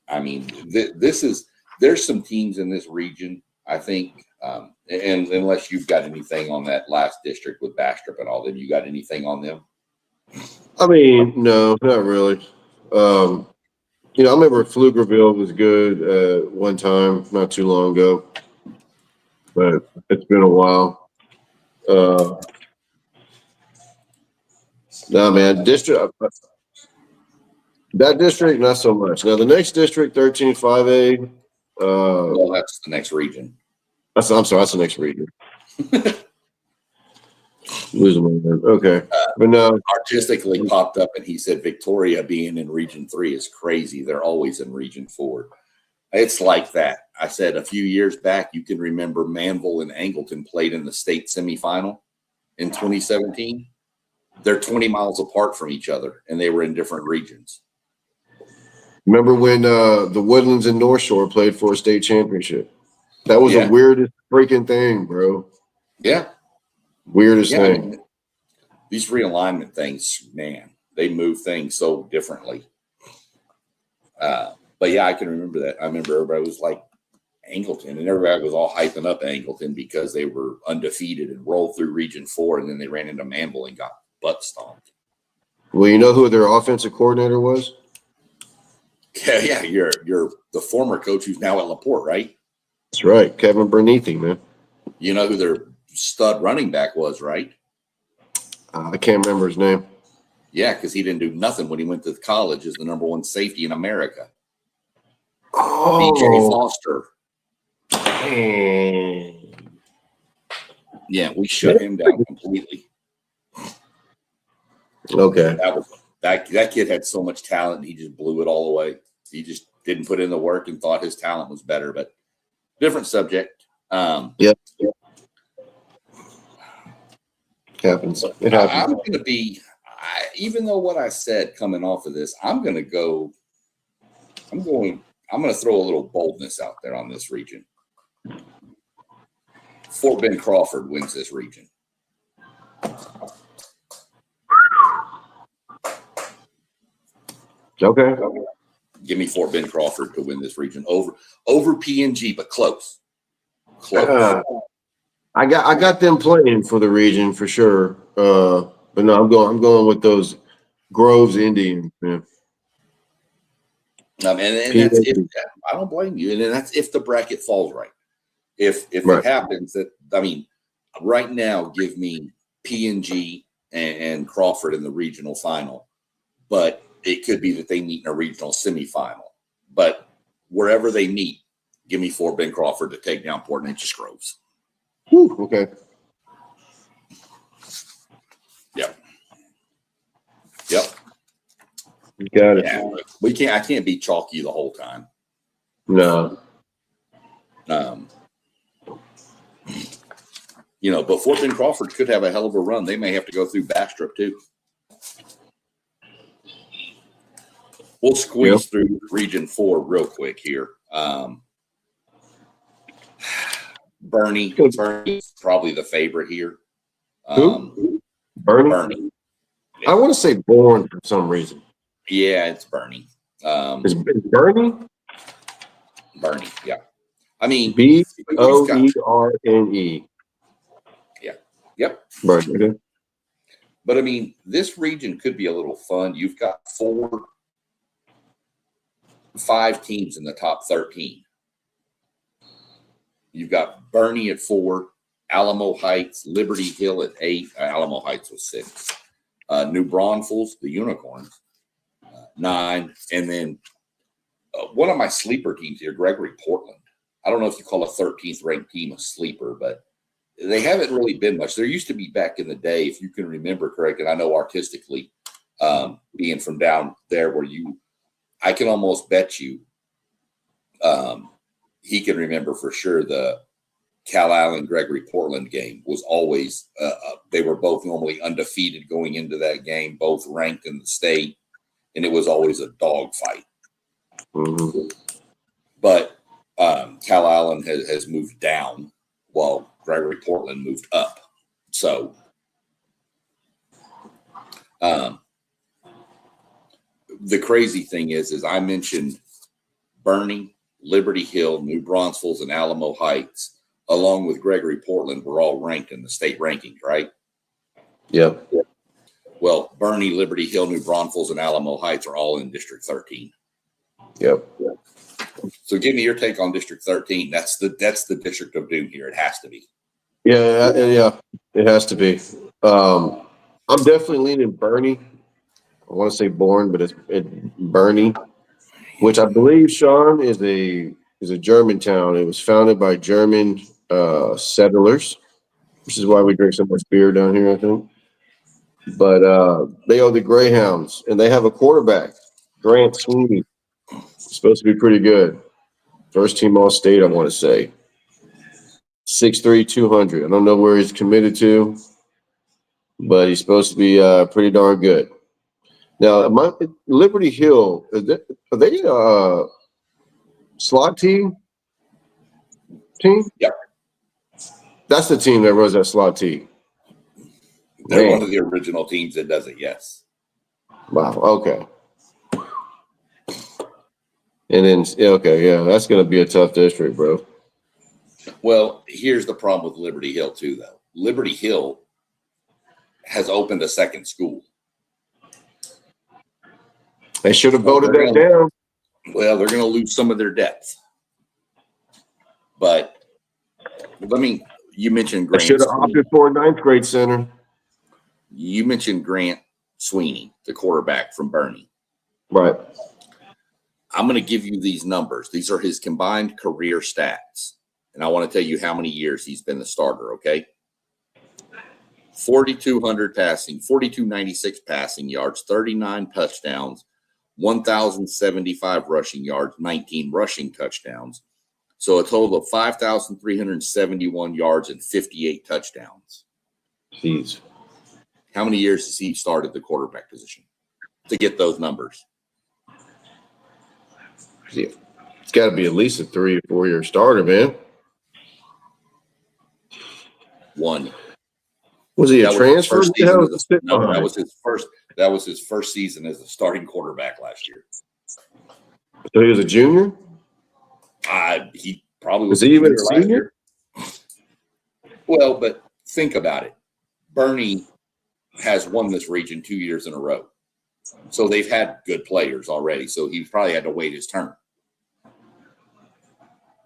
I mean, there's some teams in this region, I think, and unless you've got anything on that last district with Bastrop and all, then you got anything on them? I mean, no, not really. I remember Pflugerville was good one time, not too long ago, but it's been a while. No, man, that district, not so much. Now, the next district, 13-5A. Well, that's the next region. I'm sorry, that's the next region. Losing my mind. Okay. But no. Artistically popped up and he said Victoria being in Region 3 is crazy. They're always in Region 4. It's like that. I said a few years back, you can remember Manville and Angleton played in the state semifinal in 2017. They're 20 miles apart from each other, and they were in different regions. Remember when the Woodlands and North Shore played for a state championship? That was the weirdest freaking thing, bro. Yeah. Weirdest thing. I mean, these realignment things, man, they move things so differently. But yeah, I can remember that. I remember everybody was like Angleton, and everybody was all hyping up Angleton because they were undefeated and rolled through Region 4, and then they ran into Manville and got butt stomped. Well, you know who their offensive coordinator was? Yeah, you're the former coach who's now at LaPorte, right? That's right, Kevin Bernithi, man. You know who their stud running back was, right? I can't remember his name. Yeah, because he didn't do nothing when he went to college as the #1 safety in America. Oh. BJ Foster. Dang. Yeah, we shut him down completely. Okay. That kid had so much talent, and he just blew it all away. He just didn't put in the work and thought his talent was better, but different subject. Yep. Happens. It happens. I'm going to be, even though what I said coming off of this, I'm going to throw a little boldness out there on this region. Fort Bend Crawford wins this region. Okay. Give me Fort Bend Crawford to win this region over P&G, but close. Close. I got them playing for the region for sure. But no, I'm going with those Groves Indians, man. And that's if I don't blame you, and then that's if the bracket falls right. If it happens that right now, give me P&G and Crawford in the regional final, but it could be that they meet in a regional semifinal. But wherever they meet, give me Fort Bend Crawford to take down Port Neches Groves. Whew, okay. Yep. You got it. Yeah, I can't be chalky the whole time. No. But Fort Bend Crawford could have a hell of a run. They may have to go through Bastrop too. We'll squeeze through Region 4 real quick here. Bernie's probably the favorite here. Who? Bernie? Bernie. Yeah. I want to say Bourne for some reason. Yeah, it's Bernie. Is Bernie? Bernie, yeah. I mean, Boerne. Yeah. Yep. Bernie. Okay. But I mean, this region could be a little fun. You've got 5 teams in the top 13. You've got Bernie at 4, Alamo Heights, Liberty Hill at 8. Alamo Heights was 6. New Braunfels, the Unicorns, 9. And then one of my sleeper teams here, Gregory Portland. I don't know if you call a 13th ranked team a sleeper, but they haven't really been much. There used to be back in the day, if you can remember correct, and I know artistically, being from down there where I can almost bet you he can remember for sure the Cal Allen Gregory Portland game was always they were both normally undefeated going into that game, both ranked in the state, and it was always a dog fight. Mm-hmm. But Cal Allen has moved down while Gregory Portland moved up. So the crazy thing is I mentioned Bernie, Liberty Hill, New Braunfels, and Alamo Heights, along with Gregory Portland, were all ranked in the state rankings, right? Yep. Well, Bernie, Liberty Hill, New Braunfels, and Alamo Heights are all in District 13. Yep. So give me your take on District 13. That's the District of Doom here. It has to be. Yeah, it has to be. I'm definitely leaning Bernie. I want to say Bourne, but it's Bernie, which I believe, Sean, is a German town. It was founded by German settlers, which is why we drink so much beer down here, I think. But they are the Greyhounds, and they have a quarterback, Grant Sweeney. Supposed to be pretty good. First team all state, I want to say. 6'3", 200. I don't know where he's committed to, but he's supposed to be pretty darn good. Now, Liberty Hill, are they a slot team? Yep. That's the team that runs that slot team. They're one of the original teams that does it, yes. Wow, okay. And then, okay, yeah, that's going to be a tough district, bro. Well, here's the problem with Liberty Hill, too, though. Liberty Hill has opened a second school. They should have voted that down. Well, they're going to lose some of their depth. But, you mentioned Grant. They should have opted for a 9th grade center. You mentioned Grant Sweeney, the quarterback from Bernie. Right. I'm going to give you these numbers. These are his combined career stats. And I want to tell you how many years he's been the starter, okay? 4,200 passing, 4,296 passing yards, 39 touchdowns, 1,075 rushing yards, 19 rushing touchdowns. So a total of 5,371 yards and 58 touchdowns. Jeez. How many years has he started the quarterback position to get those numbers? Yeah. It's got to be at least a 3 or 4 year starter, man. 1. Was he a transfer? No, that was his first. That was his first season as a starting quarterback last year. So he was a junior. He probably was. He even a senior? Well, but think about it. Bernie has won this region 2 years in a row. So they've had good players already. So he probably had to wait his turn.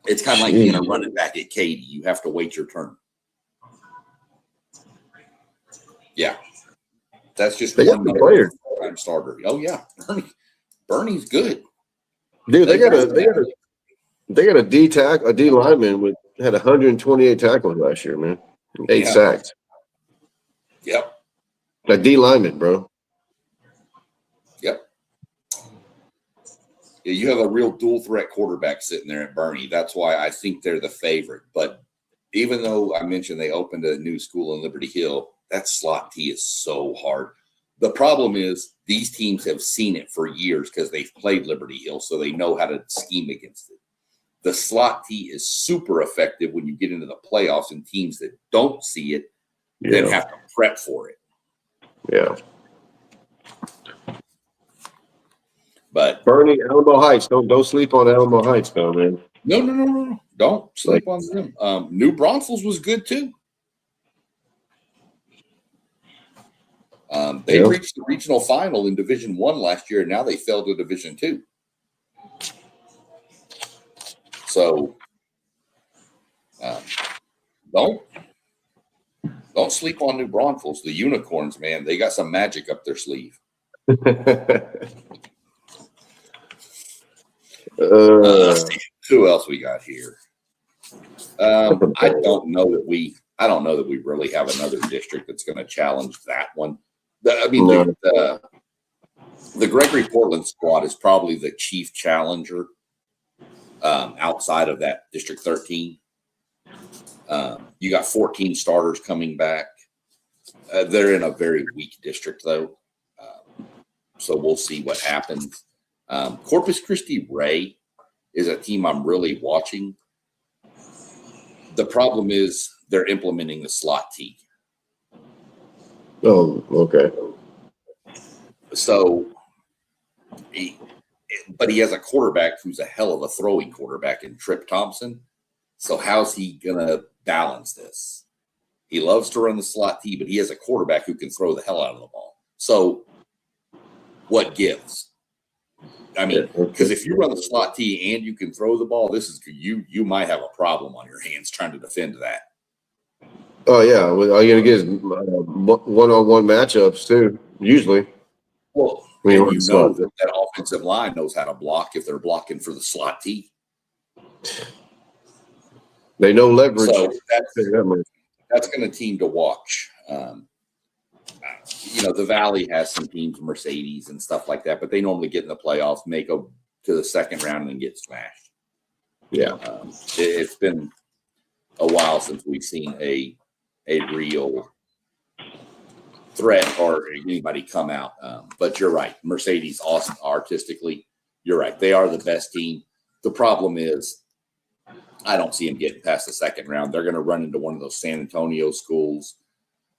It's kind of like being a running back at Katy. You have to wait your turn. Yeah. That's just one player. Time starter. Oh, yeah. Bernie's good. Dude, they got a D lineman had 128 tackles last year, man. 8 sacks. Yep. A D lineman, bro. Yep. Yeah, you have a real dual threat quarterback sitting there at Bernie. That's why I think they're the favorite. But even though I mentioned they opened a new school in Liberty Hill, that slot T is so hard. The problem is these teams have seen it for years because they've played Liberty Hill, so they know how to scheme against it. The slot T is super effective when you get into the playoffs, and teams that don't see it then have to prep for it. Yeah. But Bernie, Alamo Heights. Don't sleep on Alamo Heights, though, man. No. Don't sleep on them. New Braunfels was good too. They reached the regional final in Division I last year, and now they fell to Division II. So don't sleep on New Braunfels. The Unicorns, man, they got some magic up their sleeve. Let's see who else we got here. I don't know that we really have another district that's going to challenge that one. The Gregory Portland squad is probably the chief challenger outside of that District 13. You got 14 starters coming back. They're in a very weak district, though. So we'll see what happens. Corpus Christi Ray is a team I'm really watching. The problem is they're implementing the slot T. Oh, okay. So, but he has a quarterback who's a hell of a throwing quarterback in Trip Thompson. So how's he going to balance this? He loves to run the slot T, but he has a quarterback who can throw the hell out of the ball. So what gives? I mean, because if you run the slot T and you can throw the ball, you might have a problem on your hands trying to defend that. Oh yeah, well, all you're gonna get is one-on-one matchups too. Usually, well, and you know that offensive line knows how to block if they're blocking for the slot T. They know leverage. So that's going to team to watch. The Valley has some teams, Mercedes and stuff like that, but they normally get in the playoffs, make it to the second round, and then get smashed. Yeah, it's been a while since we've seen a real threat or anybody come out. But you're right, Mercedes, awesome artistically. You're right, they are the best team. The problem is, I don't see them getting past the second round. They're going to run into one of those San Antonio schools,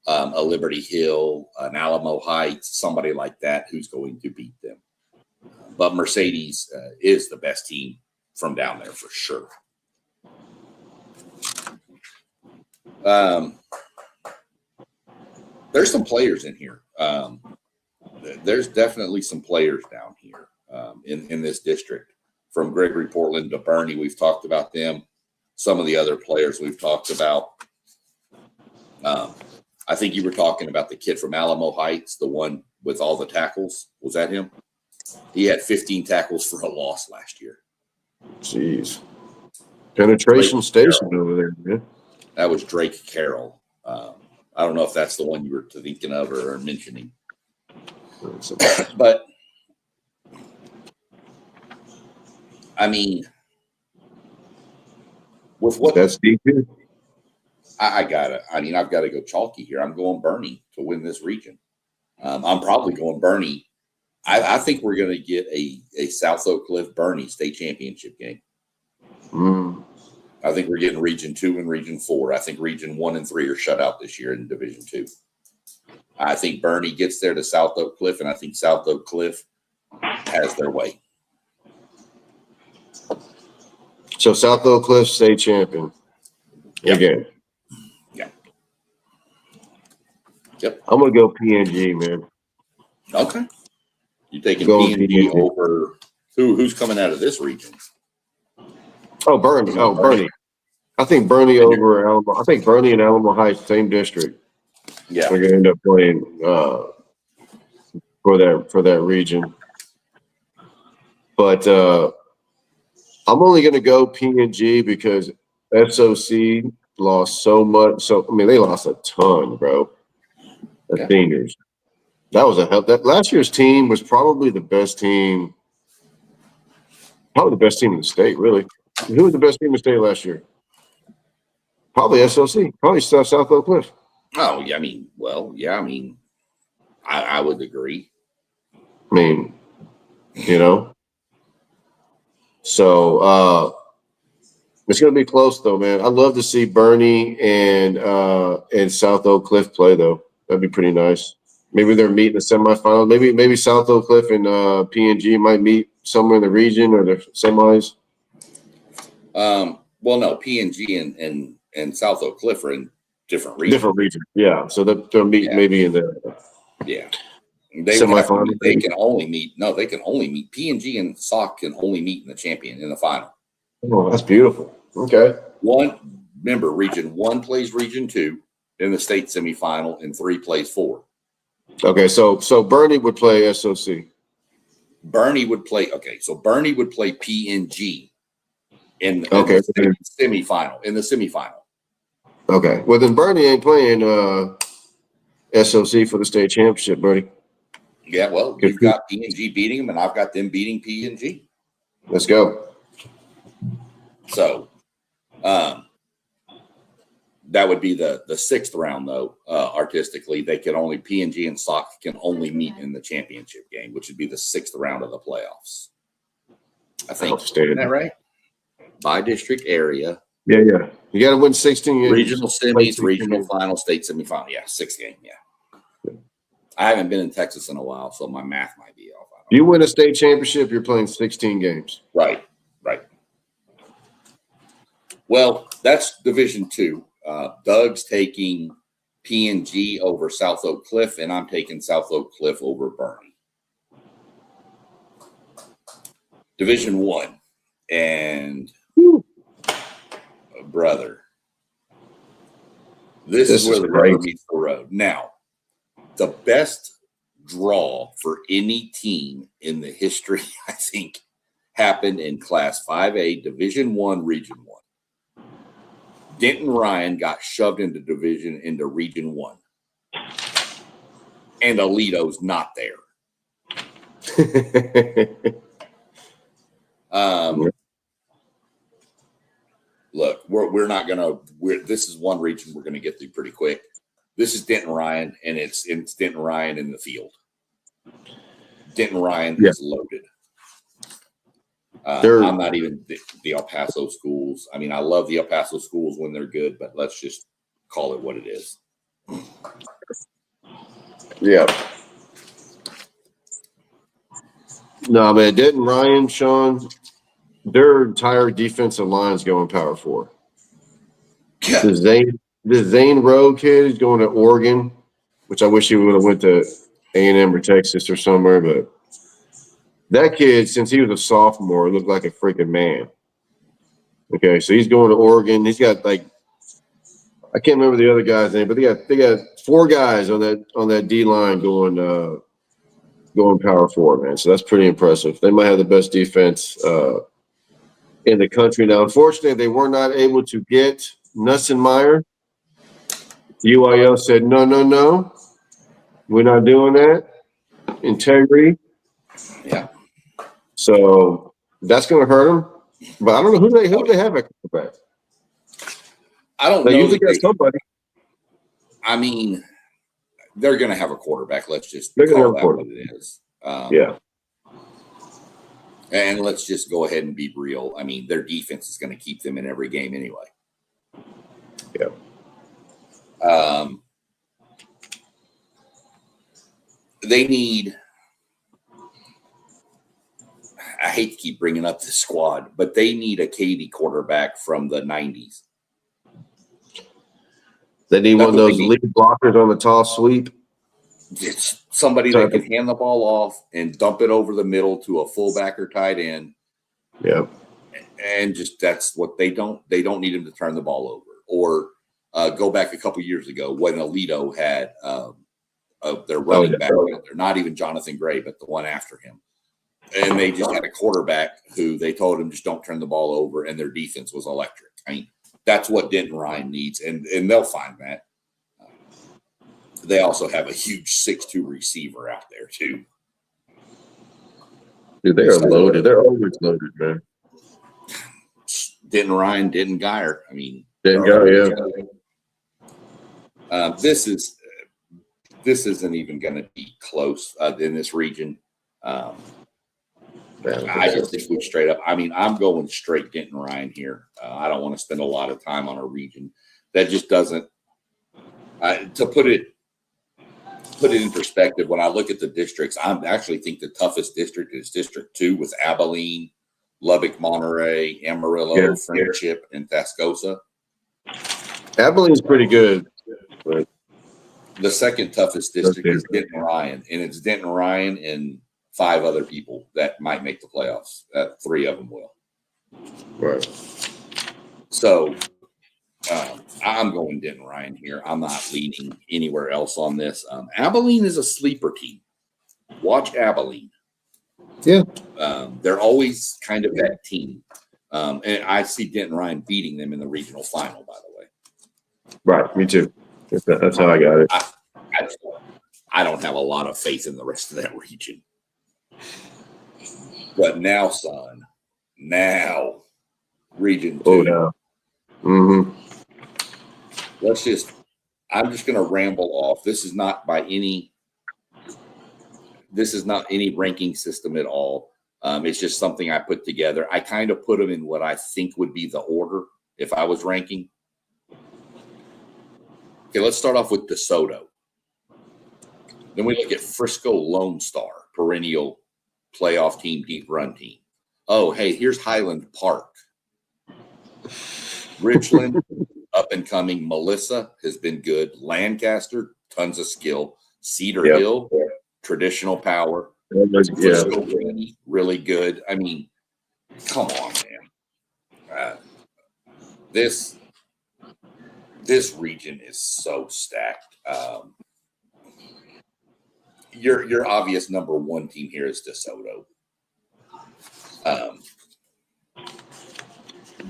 a Liberty Hill, an Alamo Heights, somebody like that who's going to beat them. But Mercedes is the best team from down there for sure. There's some players in here. There's definitely some players down here in this district. From Gregory Portland to Bernie, we've talked about them. Some of the other players we've talked about. I think you were talking about the kid from Alamo Heights, the one with all the tackles. Was that him? He had 15 tackles for a loss last year. Jeez. Penetration station over there, man. That was Drake Carroll. I don't know if that's the one you were thinking of or mentioning. But, I mean, with what that's deep. I've got to go chalky here. I'm going Bernie to win this region. I'm probably going Bernie. I think we're going to get a South Oak Cliff Bernie state championship game. I think we're getting Region 2 and Region 4. I think Region 1 and 3 are shut out this year in Division 2. I think Bernie gets there to South Oak Cliff, and I think South Oak Cliff has their way. So South Oak Cliff state champion. Yep. Again. Yeah. Yep. I'm gonna go PNG, man. Okay. You taking Going PNG PNG. over who's coming out of this region? Oh, Bernie. Oh, Bernie. I think Bernie over Alamo. I think Bernie and Alamo Heights, same district. Yeah. We're gonna end up playing for that region. But I'm only gonna go PNG because SOC lost so much. So I mean, they lost a ton, bro. The seniors. That was a help. That last year's team was probably the best team. Probably the best team in the state, really. Who was the best team in the state last year? Probably SOC. Probably South Oak Cliff. Oh, yeah. I mean, I would agree. I mean, you know. So it's gonna be close though, man. I'd love to see Bernie and South Oak Cliff play though. That'd be pretty nice. Maybe they're meeting the semifinals. Maybe South Oak Cliff and PNG might meet somewhere in the region or the semis. Well, no, PNG and South Oak Cliff are in different regions. Different region, yeah. So they'll meet maybe in the semifinals. They can only meet. No, they can only meet. PNG and SOC can only meet in the final. Oh, that's beautiful. Okay. Remember, Region 1 plays Region 2 in the state semifinal, and 3 plays 4. Okay, so Bernie would play SOC. Bernie would play PNG in the semifinal. In the semifinal. Okay. Well, then Bernie ain't playing SOC for the state championship, Bernie. Yeah, well, you've got PNG beating them, and I've got them beating PNG. Let's go. So, that would be the 6th round, though. Artistically, PNG and SOC can only meet in the championship game, which would be the 6th round of the playoffs. I think. Isn't that right? By district area. Yeah. You got to win 16 games. Regional semis, regional final, state semifinal. Yeah, 6th game. Yeah. I haven't been in Texas in a while, so my math might be off. You win a state championship, you're playing 16 games. Right. Well, that's Division 2. Doug's taking PNG over South Oak Cliff, and I'm taking South Oak Cliff over Bernie. Division 1. And brother, this is where the rubber meets the road. Now, the best draw for any team in the history, I think, happened in Class 5A, Division 1, Region 1. Denton Ryan got shoved into Region 1. And Alito's not there. Look, we're not going to – this is one region we're going to get through pretty quick. This is Denton Ryan, and it's Denton Ryan in the field. Denton Ryan is loaded. I'm not even the El Paso schools. I mean, I love the El Paso schools when they're good, but let's just call it what it is. Yeah. No, man, Denton Ryan, Sean, their entire defensive line is going Power 4. Yeah. The Zane Rowe kid is going to Oregon, which I wish he would have went to A&M or Texas or somewhere, but that kid, since he was a sophomore, looked like a freaking man. Okay, so he's going to Oregon. He's got I can't remember the other guy's name, but they got 4 guys on that D line going Power 4, man. So that's pretty impressive. They might have the best defense in the country now. Unfortunately, they were not able to get Nussenmeyer. UIL said no, we're not doing that. Integrity. Yeah. So that's going to hurt them. But I don't know who they have at quarterback. I don't know. They usually get somebody. I mean, they're going to have a quarterback. Let's just call that what it is. And let's just go ahead and be real. I mean, their defense is going to keep them in every game anyway. Yeah. They need. I hate to keep bringing up the squad, but they need a Katy quarterback from the 90s. They need That's one of what they those need. lead blockers on the toss sweep. It's somebody that can hand the ball off and dump it over the middle to a fullback or tight end. Yeah. And just that's what they don't need him to turn the ball over. Or go back a couple years ago when Alito had their running back out there, not even Jonathan Gray, but the one after him. And they just had a quarterback who they told him just don't turn the ball over, and their defense was electric. I mean, that's what Denton Ryan needs, and they'll find that. They also have a huge 6'2" receiver out there too. Dude, they are loaded. They're always loaded, man. Denton Ryan, Denton Geyer. I mean, Denton Geyer, yeah. This isn't even going to be close in this region. I just think we straight up. I mean, I'm going straight Denton Ryan here. I don't want to spend a lot of time on a region that just doesn't. To put it in perspective, when I look at the districts, I actually think the toughest district is District 2 with Abilene, Lubbock, Monterey, Amarillo, Friendship, and Tascosa. Abilene's pretty good. But the second toughest district is Denton Ryan, and it's Denton Ryan and 5 other people that might make the playoffs. 3 of them will. Right. So I'm going Denton Ryan here. I'm not leaning anywhere else on this. Abilene is a sleeper team. Watch Abilene. Yeah. They're always kind of that team. And I see Denton Ryan beating them in the regional final, by the way. Right. Me too. That's how I got it. I don't have a lot of faith in the rest of that region. But now, son, region 2. Oh, no. Mm-hmm. I'm just going to ramble off. This is not any ranking system at all. It's just something I put together. I kind of put them in what I think would be the order if I was ranking. Okay, let's start off with DeSoto. Then we look at Frisco Lone Star, perennial playoff team, deep run team. Oh, hey, here's Highland Park. Richland, up and coming. Melissa has been good. Lancaster, tons of skill. Cedar Hill, traditional power. Frisco, really good. I mean, come on, man. This region is so stacked. Your obvious number 1 team here is DeSoto.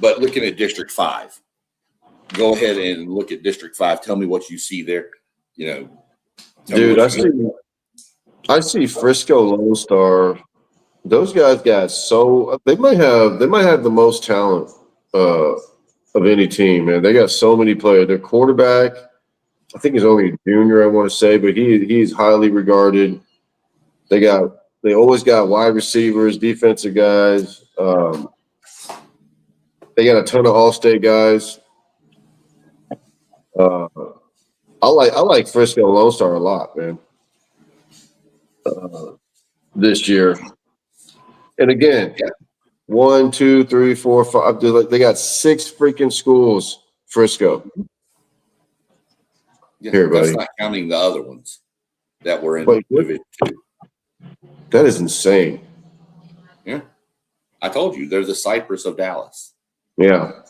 But looking at District 5, go ahead and look at District 5. Tell me what you see there. Dude, I see Frisco Lone Star. Those guys got they might have the most talent of any team, man. They got so many players. Their quarterback, I think he's only a junior, I want to say, but he's highly regarded. They always got wide receivers, defensive guys. They got a ton of all-state guys. I like Frisco Lone Star a lot, man. This year, and again, 1, 2, 3, 4, 5. They got 6 freaking schools. Frisco. Yeah, here, buddy. That's not counting the other ones that were in Division 2. That is insane. Yeah, I told you they're the Cypress of Dallas. Yeah.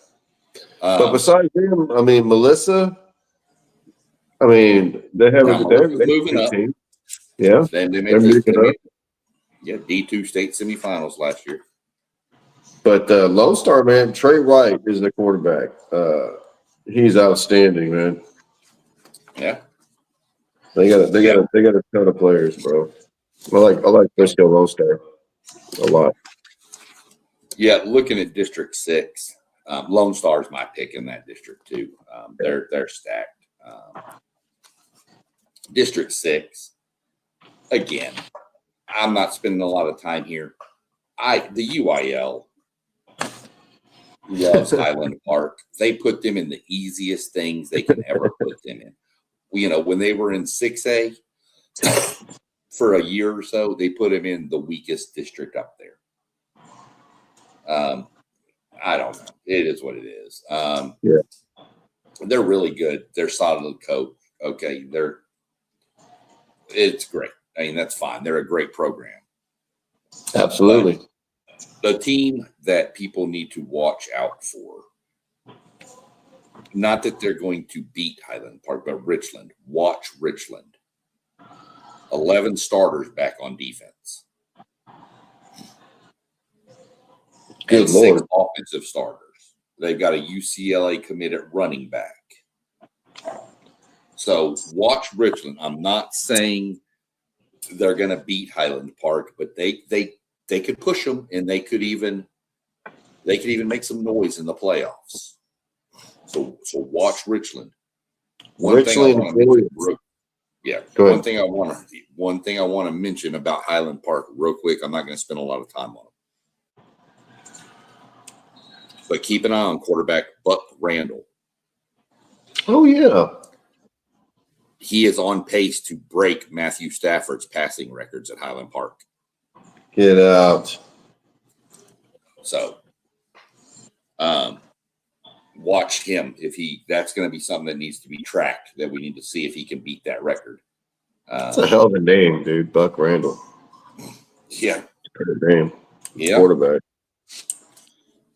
But besides them, I mean, Melissa, I mean, they're moving up. Team. Yeah. They made D2 state semifinals last year. But Lone Star, man, Trey Wright is the quarterback. He's outstanding, man. Yeah. They got a ton of players, bro. I like Frisco Lone Star a lot. Yeah, looking at District 6, Lone Star is my pick in that district too. They're stacked. District 6, again, I'm not spending a lot of time here. The UIL loves Highland Park. They put them in the easiest things they can ever put them in. When they were in 6A for a year or so, they put them in the weakest district up there. I don't know. It is what it is. They're really good. They're solid coach. Okay, it's great. I mean, that's fine. They're a great program. Absolutely. But the team that people need to watch out for, not that they're going to beat Highland Park, but Richland. Watch Richland. 11 starters back on defense. Good and Lord. 6 offensive starters. They've got a UCLA committed running back. So watch Richland. I'm not saying they're going to beat Highland Park, but they could push them, and they could even make some noise in the playoffs. So watch Richland. One thing I want to mention about Highland Park real quick. I'm not going to spend a lot of time on them, but keep an eye on quarterback Buck Randall. Oh yeah. He is on pace to break Matthew Stafford's passing records at Highland Park. Get out. So, watch him. That's going to be something that needs to be tracked, that we need to see if he can beat that record. That's a hell of a name, dude. Buck Randall. Yeah. Good name. Yeah. Quarterback.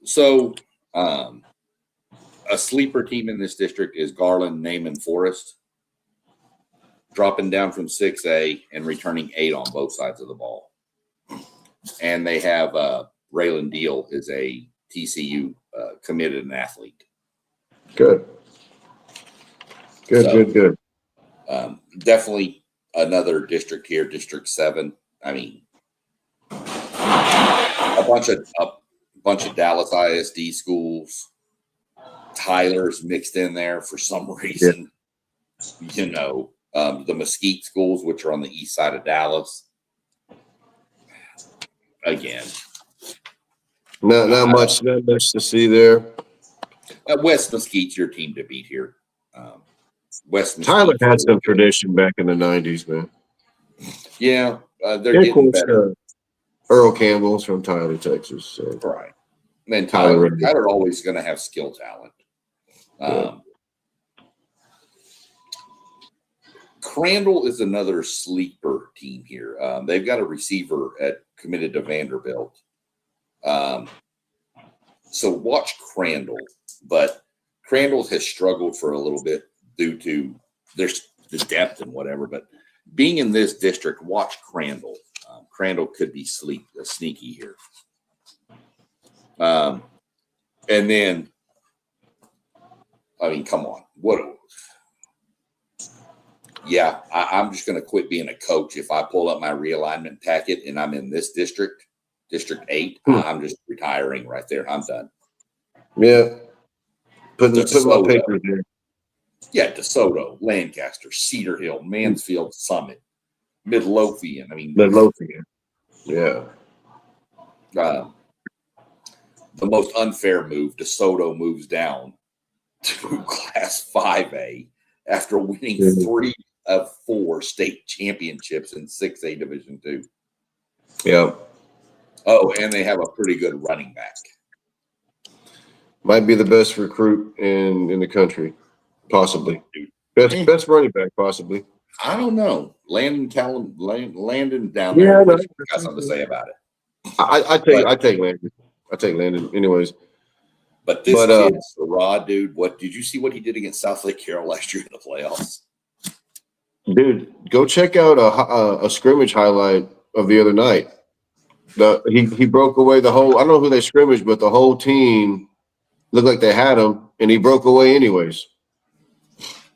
So, a sleeper team in this district is Garland, Naaman, Forest, dropping down from 6A and returning 8 on both sides of the ball. And they have Raylan Deal is a TCU committed an athlete. Good. Definitely another district here, District 7. I mean, a bunch of Dallas ISD schools. Tyler's mixed in there for some reason. Yeah. The Mesquite schools, which are on the east side of Dallas. Again, not much to see there. West Mesquite's your team to beat here. West Mesquite. Tyler had some tradition back in the 90s, man. Yeah, they're getting better. Earl Campbell's from Tyler, Texas. So. Right. And Tyler always going to have skill talent. Crandall is another sleeper team here. They've got a receiver committed to Vanderbilt. So watch Crandall, but Crandall has struggled for a little bit due to there's the depth and whatever. But being in this district, watch Crandall. Crandall could be sneaky here. And then, I mean, come on, Yeah, I'm just going to quit being a coach. If I pull up my realignment packet and I'm in this district, District 8, I'm just retiring right there. I'm done. Yeah. Put my papers there. Yeah, DeSoto, Lancaster, Cedar Hill, Mansfield, Summit, Midlothian. I mean, Midlothian. Yeah. The most unfair move, DeSoto moves down to Class 5A after winning 3 of 4 state championships in 6A Division II. Yeah. Oh, and they have a pretty good running back. Might be the best recruit in the country, possibly. Best running back, possibly. I don't know. Landon down there got something to say about it. I take Landon. I take Landon, anyways. But this kid, Sarah, dude, did you see what he did against Southlake Carroll last year in the playoffs? Dude, go check out a scrimmage highlight of the other night. He broke away the whole. I don't know who they scrimmaged, but the whole team looked like they had him, and he broke away anyways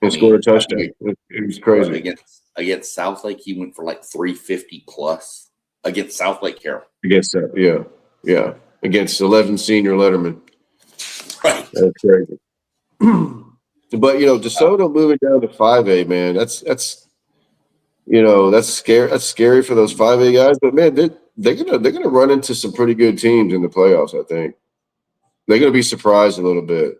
and scored a touchdown. It was crazy. Against Southlake, he went for like 350 plus. Against Southlake Carroll. Against that, yeah. Against 11 senior Letterman. Right. That's crazy. But DeSoto moving down to 5A, man, that's scary. That's scary for those 5A guys. But man, they're gonna run into some pretty good teams in the playoffs. I think they're gonna be surprised a little bit.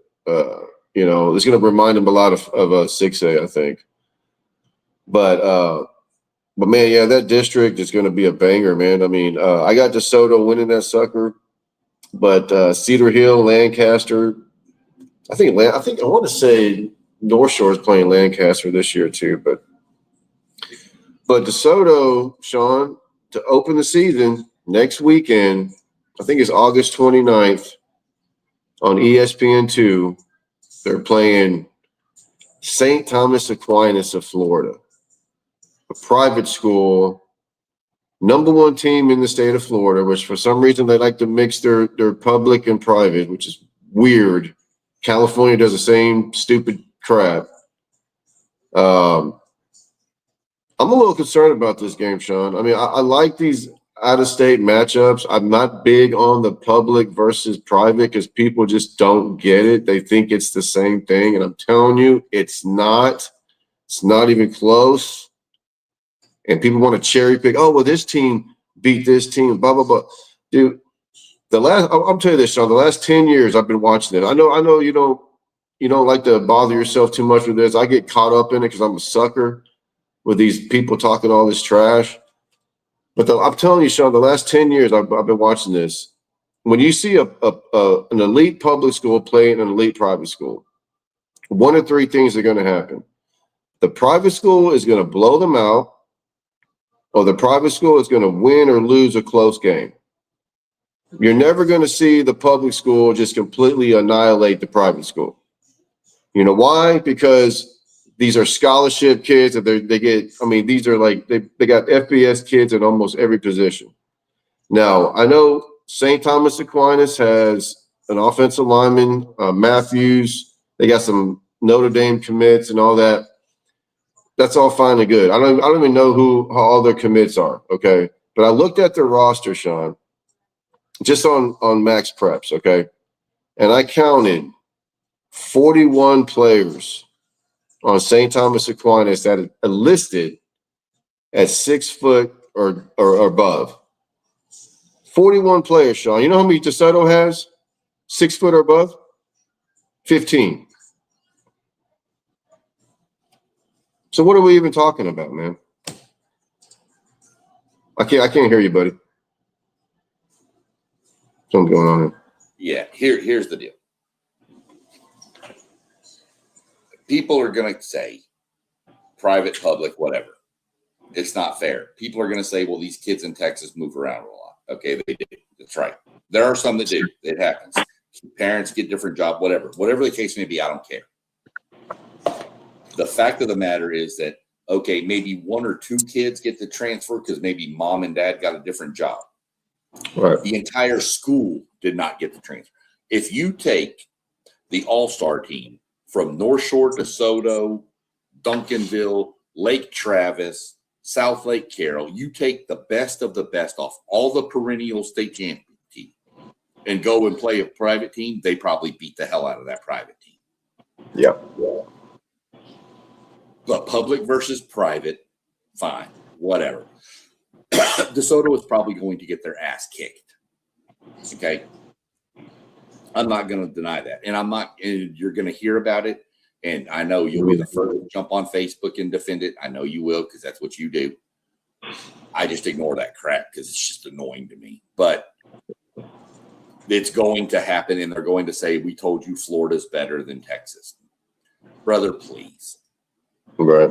It's gonna remind them a lot of 6A, I think. But man, yeah, that district is gonna be a banger, man. I mean, I got DeSoto winning that sucker, but Cedar Hill, Lancaster. I want to say North Shore is playing Lancaster this year too, but DeSoto, Sean, to open the season next weekend, I think it's August 29th on ESPN2. They're playing St. Thomas Aquinas of Florida, a private school, #1 team in the state of Florida, which for some reason they like to mix their public and private, which is weird. California does the same stupid crap. I'm a little concerned about this game, Sean. I mean, I like these out-of-state matchups. I'm not big on the public versus private because people just don't get it. They think it's the same thing, and I'm telling you, it's not. It's not even close. And people want to cherry pick. Oh, well, this team beat this team. Blah blah blah. Dude, I'm telling you this, Sean. The last 10 years I've been watching it. I know you don't like to bother yourself too much with this. I get caught up in it because I'm a sucker with these people talking all this trash. But I'm telling you, Sean, the last 10 years I've been watching this. When you see an elite public school playing an elite private school, one of three things are going to happen. The private school is going to blow them out, or the private school is going to win or lose a close game. You're never going to see the public school just completely annihilate the private school. You know why? Because these are scholarship kids that they get. I mean, these are like they got FBS kids in almost every position. Now, I know St. Thomas Aquinas has an offensive lineman, Matthews. They got some Notre Dame commits and all that. That's all fine and good. I don't even know how all their commits are. Okay, but I looked at their roster, Sean, just on Max Preps. Okay, and I counted 41 players on St. Thomas Aquinas that are listed at 6 foot or above. 41 players, Sean. You know how many DeSoto has? 6 foot or above? 15. So what are we even talking about, man? I can't hear you, buddy. Something going on here. Yeah, here's the deal. People are going to say private, public, whatever. It's not fair. People are going to say, well, these kids in Texas move around a lot. Okay, they do. That's right. There are some that do. It happens. Parents get different jobs, whatever. Whatever the case may be, I don't care. The fact of the matter is that, okay, maybe 1 or 2 kids get to transfer because maybe mom and dad got a different job. Right. The entire school did not get the transfer. If you take the all-star team from North Shore, DeSoto, Duncanville, Lake Travis, South Lake Carroll, you take the best of the best off all the perennial state champion team and go and play a private team, they probably beat the hell out of that private team. Yeah. But public versus private, fine, whatever. DeSoto is probably going to get their ass kicked. Okay. I'm not going to deny that. And you're going to hear about it. And I know you'll be the first to jump on Facebook and defend it. I know you will, because that's what you do. I just ignore that crap because it's just annoying to me. But it's going to happen, and they're going to say, we told you Florida's better than Texas. Brother, please. Right.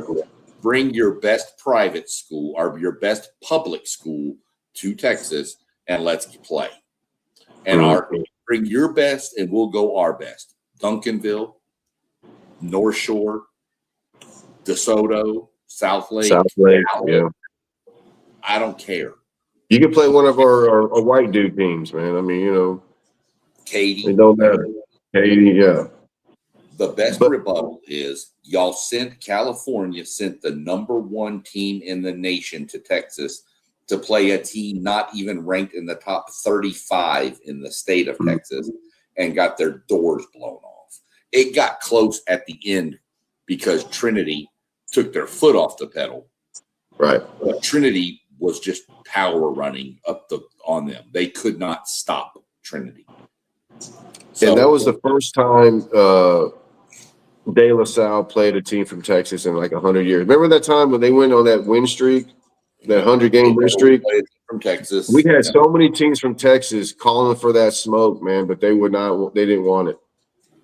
Bring your best private school or your best public school to Texas, and let's play. And bring your best, and we'll go our best. Duncanville, North Shore, DeSoto, South Lake. Yeah. I don't care. You can play one of our white dude teams, man. I mean, Katie. It don't matter. Katie, yeah. The best rebuttal is California sent the #1 team in the nation to Texas to play a team not even ranked in the top 35 in the state of Texas and got their doors blown off. It got close at the end because Trinity took their foot off the pedal. Right. But Trinity was just power running on them. They could not stop Trinity. So, and that was the first time De La Salle played a team from Texas in like 100 years. Remember that time when they went on that win streak, that 100-game win streak? From Texas. We had so many teams from Texas calling for that smoke, man, but they didn't want it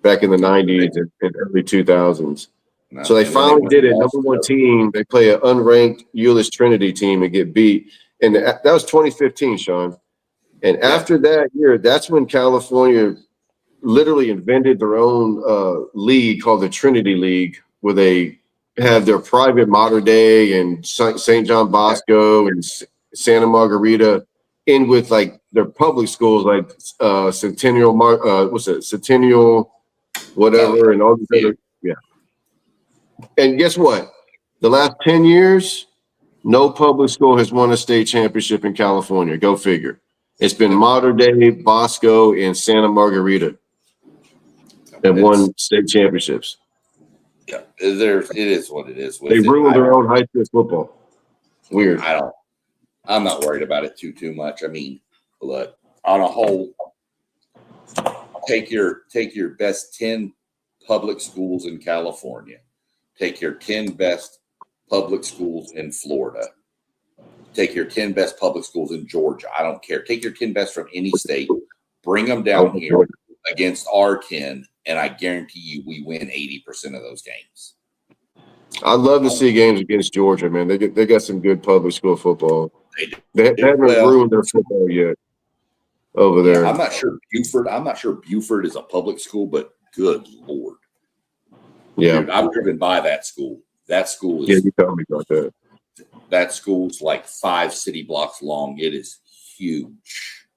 back in the 90s and early 2000s. No, So they and when they finally went did to it. Number one team. They play an unranked Euless Trinity team and get beat. And that was 2015, Sean. And after that year, that's when California literally invented their own league called the Trinity League, where they have their private Mater Dei and St. John Bosco and Santa Margarita in with like their public schools like Centennial, Centennial, whatever, and all these other, And guess what? The last 10 years, no public school has won a state championship in California. Go figure. It's been Mater Dei, Bosco, and Santa Margarita that won state championships. Yeah, it is what it is. They ruined their own high school football. Weird. I'm not worried about it too much. I mean, look, on a whole, take your best 10 public schools in California. Take your 10 best public schools in Florida. Take your 10 best public schools in Georgia. I don't care. Take your 10 best from any state. Bring them down here against our 10, and I guarantee you we win 80% of those games. I'd love to see games against Georgia, man. They got some good public school football. They haven't ruined their football yet over there. I'm not sure Buford is a public school, but good Lord. Yeah. Dude, I've driven by that school. That school is. Yeah, you told me about that. That school's like 5 city blocks long. It is huge.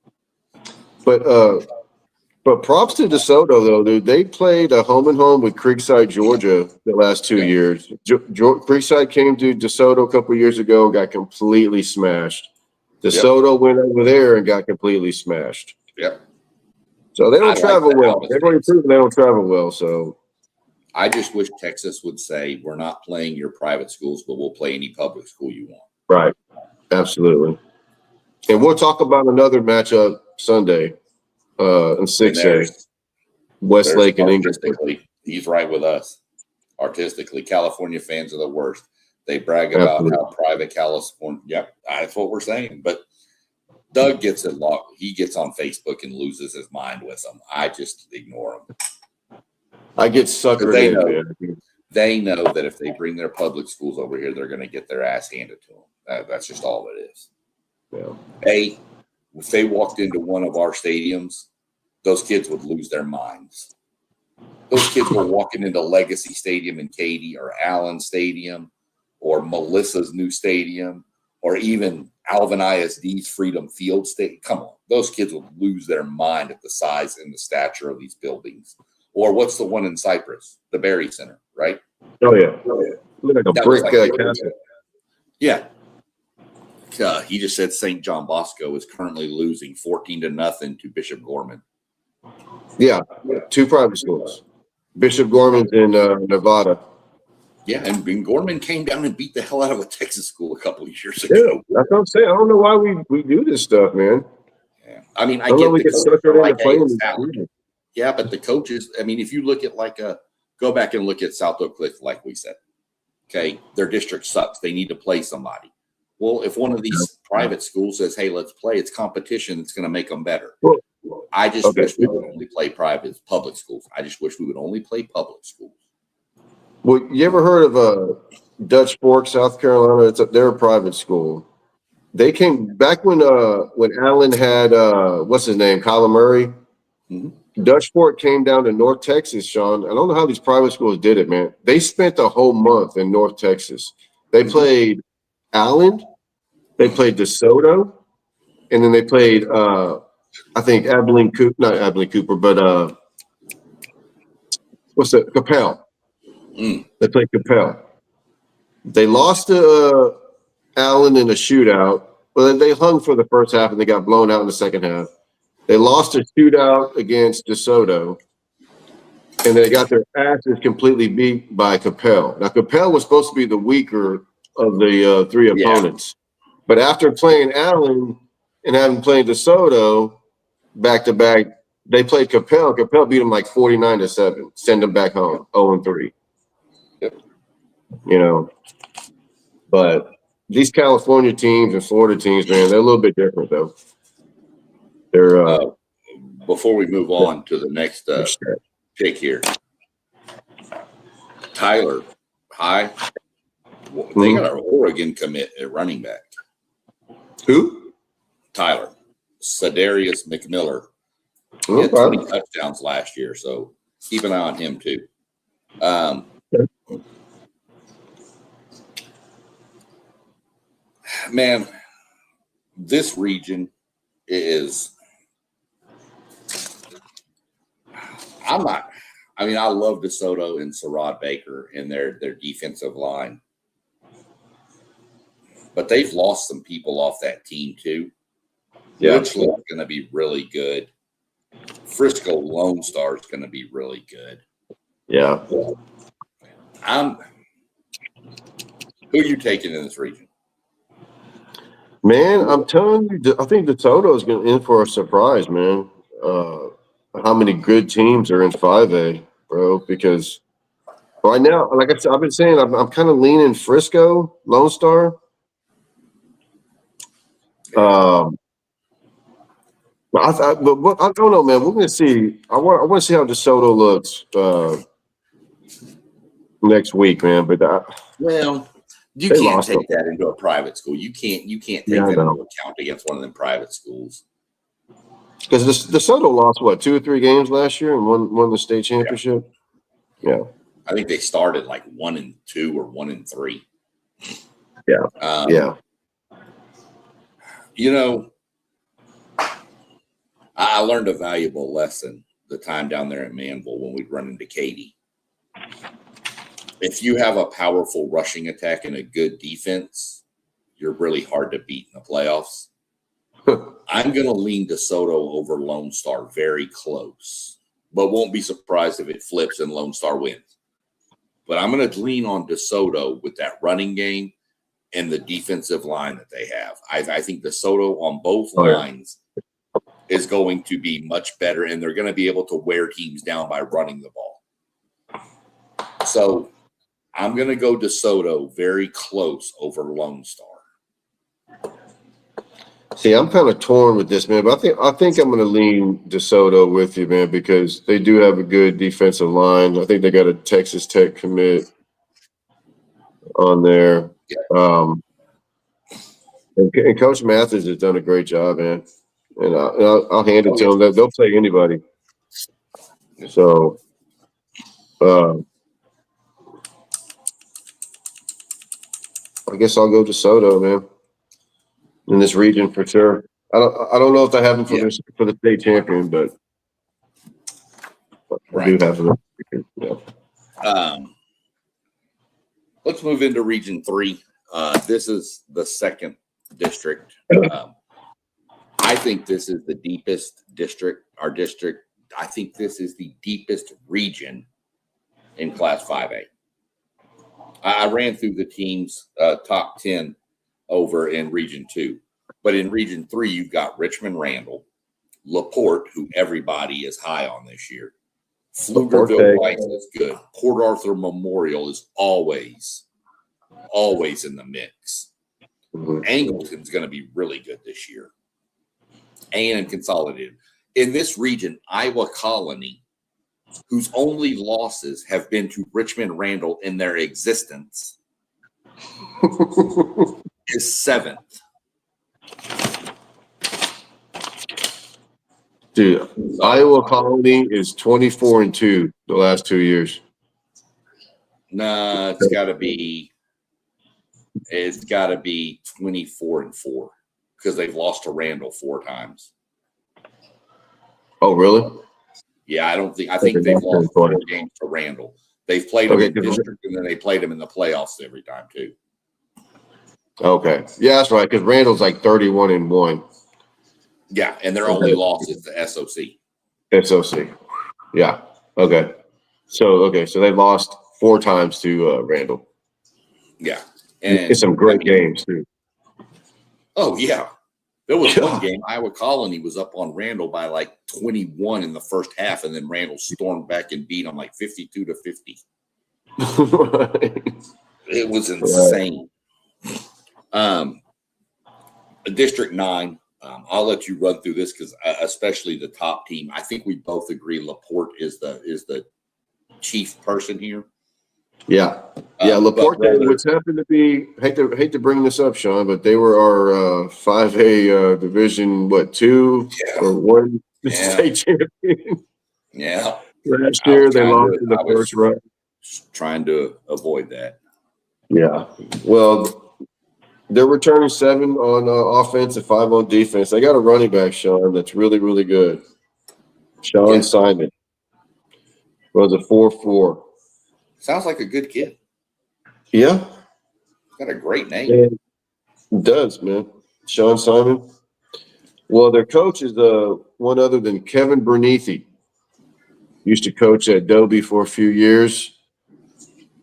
But props to DeSoto though, dude. They played a home and home with Creekside, Georgia, the last 2 years. Creekside came to DeSoto a couple of years ago, got completely smashed. DeSoto went over there and got completely smashed. Yep. So they don't travel well. They've already proven they don't travel well. So I just wish Texas would say, we're not playing your private schools, but we'll play any public school you want. Right. Absolutely. And we'll talk about another matchup Sunday in 6A. Westlake and English. He's right with us. Artistically, California fans are the worst. They brag about how private California. Yep, that's what we're saying. But Doug gets it locked. He gets on Facebook and loses his mind with them. I just ignore him. I get suckered in. They know that if they bring their public schools over here, they're going to get their ass handed to them. That's just all it is. Yeah. If they walked into one of our stadiums, those kids would lose their minds. Those kids were walking into Legacy Stadium in Katy or Allen Stadium or Melissa's new stadium or even Alvin ISD's Freedom Field Stadium. Come on. Those kids would lose their mind at the size and the stature of these buildings. Or what's the one in Cypress? The Berry Center, right? Oh, yeah. Look like a brick castle. Yeah. He just said St. John Bosco is currently losing 14-0 to Bishop Gorman. Yeah, 2 private schools. Bishop Gorman's in Nevada. Yeah, and Gorman came down and beat the hell out of a Texas school a couple of years ago. Yeah, that's what I'm saying. I don't know why we do this stuff, man. Yeah. I mean, I get the coaches. Yeah, but the coaches, I mean, if you look at go back and look at South Oak Cliff, like we said, okay, their district sucks. They need to play somebody. Well, if one of these private schools says, hey, let's play, it's competition that's going to make them better. I just wish we would only play public schools. I just wish we would only play public schools. Well, you ever heard of Dutch Fork, South Carolina? They're a private school. They came back when Allen had what's his name, Kyler Murray. Mm-hmm. Dutch Fork came down to North Texas, Sean. I don't know how these private schools did it, man. They spent a whole month in North Texas. They played Allen, they played DeSoto, and then they played I think not Abilene Cooper, but what's that? Capel. They played Capel. They lost to Allen in a shootout. Well, they hung for the first half and they got blown out in the second half. They lost a shootout against DeSoto, and they got their asses completely beat by Capel. Now, Capel was supposed to be the weaker of the 3 opponents. But after playing Allen and having played DeSoto back-to-back, they played Capel. Capel beat them like 49-7, send them back home, 0-3. Yep. You know, but these California teams and Florida teams, man, they're a little bit different, though. They're before we move on to the next pick here, Tyler High. Well, they got an Oregon commit at running back. Who? Tyler. Sedarius McMiller. He had 20 touchdowns last year, so keep an eye on him too. Man, this region is I love DeSoto and Sarad Baker and their defensive line. But they've lost some people off that team too. Yeah. Richland's going to be really good. Frisco Lone Star is going to be really good. Yeah. Who are you taking in this region? Man, I'm telling you, I think DeSoto is going in for a surprise, man. How many good teams are in 5A, bro? Because right now, like I said, I've been saying, I'm kind of leaning Frisco, Lone Star. But I don't know, man. We're gonna see. I want to see how DeSoto looks next week, man. But you can't take that into a private school. You can't take that into account against one of them private schools. Because DeSoto lost what 2 or 3 games last year and won the state championship. Yeah. I think they started like 1-2 or 1-3. Yeah. Yeah. You know, I learned a valuable lesson the time down there at Manville when we'd run into Katy. If you have a powerful rushing attack and a good defense, you're really hard to beat in the playoffs. I'm going to lean DeSoto over Lone Star very close, but won't be surprised if it flips and Lone Star wins. But I'm going to lean on DeSoto with that running game and the defensive line that they have. I think DeSoto on both lines is going to be much better, and they're going to be able to wear teams down by running the ball. So I'm going to go DeSoto very close over Lone Star. See, I'm kind of torn with this, man, but I think I'm going to lean DeSoto with you, man, because they do have a good defensive line. I think they got a Texas Tech commit on there. And Coach Mathis has done a great job, man. And I'll hand it to them. They'll play anybody. So, I guess I'll go DeSoto, man, in this region for sure. I don't know if they have them for the state champion, but I do have them. Yeah. Let's move into Region 3. This is the second district. I think this is the deepest district. Our district, I think this is the deepest region in Class 5A. I ran through the teams' top 10 over in Region 2. But in Region 3, you've got Richmond Randall, LaPorte, who everybody is high on this year. Pflugerville Rice is good. Port Arthur Memorial is always in the mix. Angleton's going to be really good this year. And Consolidated. In this region, Iowa Colony, whose only losses have been to Richmond Randall in their existence, is 7th. Dude, Iowa Colony is 24-2 the last 2 years. Nah, it's got to be 24-4 because they've lost to Randall 4 times. Oh, really? Yeah, I think they've lost 4 games to Randall. They've played them in district, and then they played them in the playoffs every time too. Okay, yeah, that's right. Because Randall's like 31-1. Yeah, and their only loss is the SOC. SOC, yeah. Okay, so they lost 4 times to Randall. Yeah, and it's some great games too. Oh yeah, there was one game Iowa Colony was up on Randall by like 21 in the first half, and then Randall stormed back and beat them like 52-50. It was insane. District 9. I'll let you run through this because especially the top team. I think we both agree LaPorte is the chief person here. Yeah. Yeah, Laporte, brother, which happened to be hate to bring this up, Sean, but they were our 5A Division 2 or 1 Yeah. state champion yeah, last I was year. They lost in the first round. trying to avoid that. Yeah, well, they're returning 7 on offense and 5 on defense. They got a running back, Sean, that's really, really good. Sean Simon was a 4.4. Sounds like a good kid. Yeah, Got a great name. it does, man. Sean Simon. Well, their coach is one other than Kevin Bernithi. Used to coach at Dobie for a few years.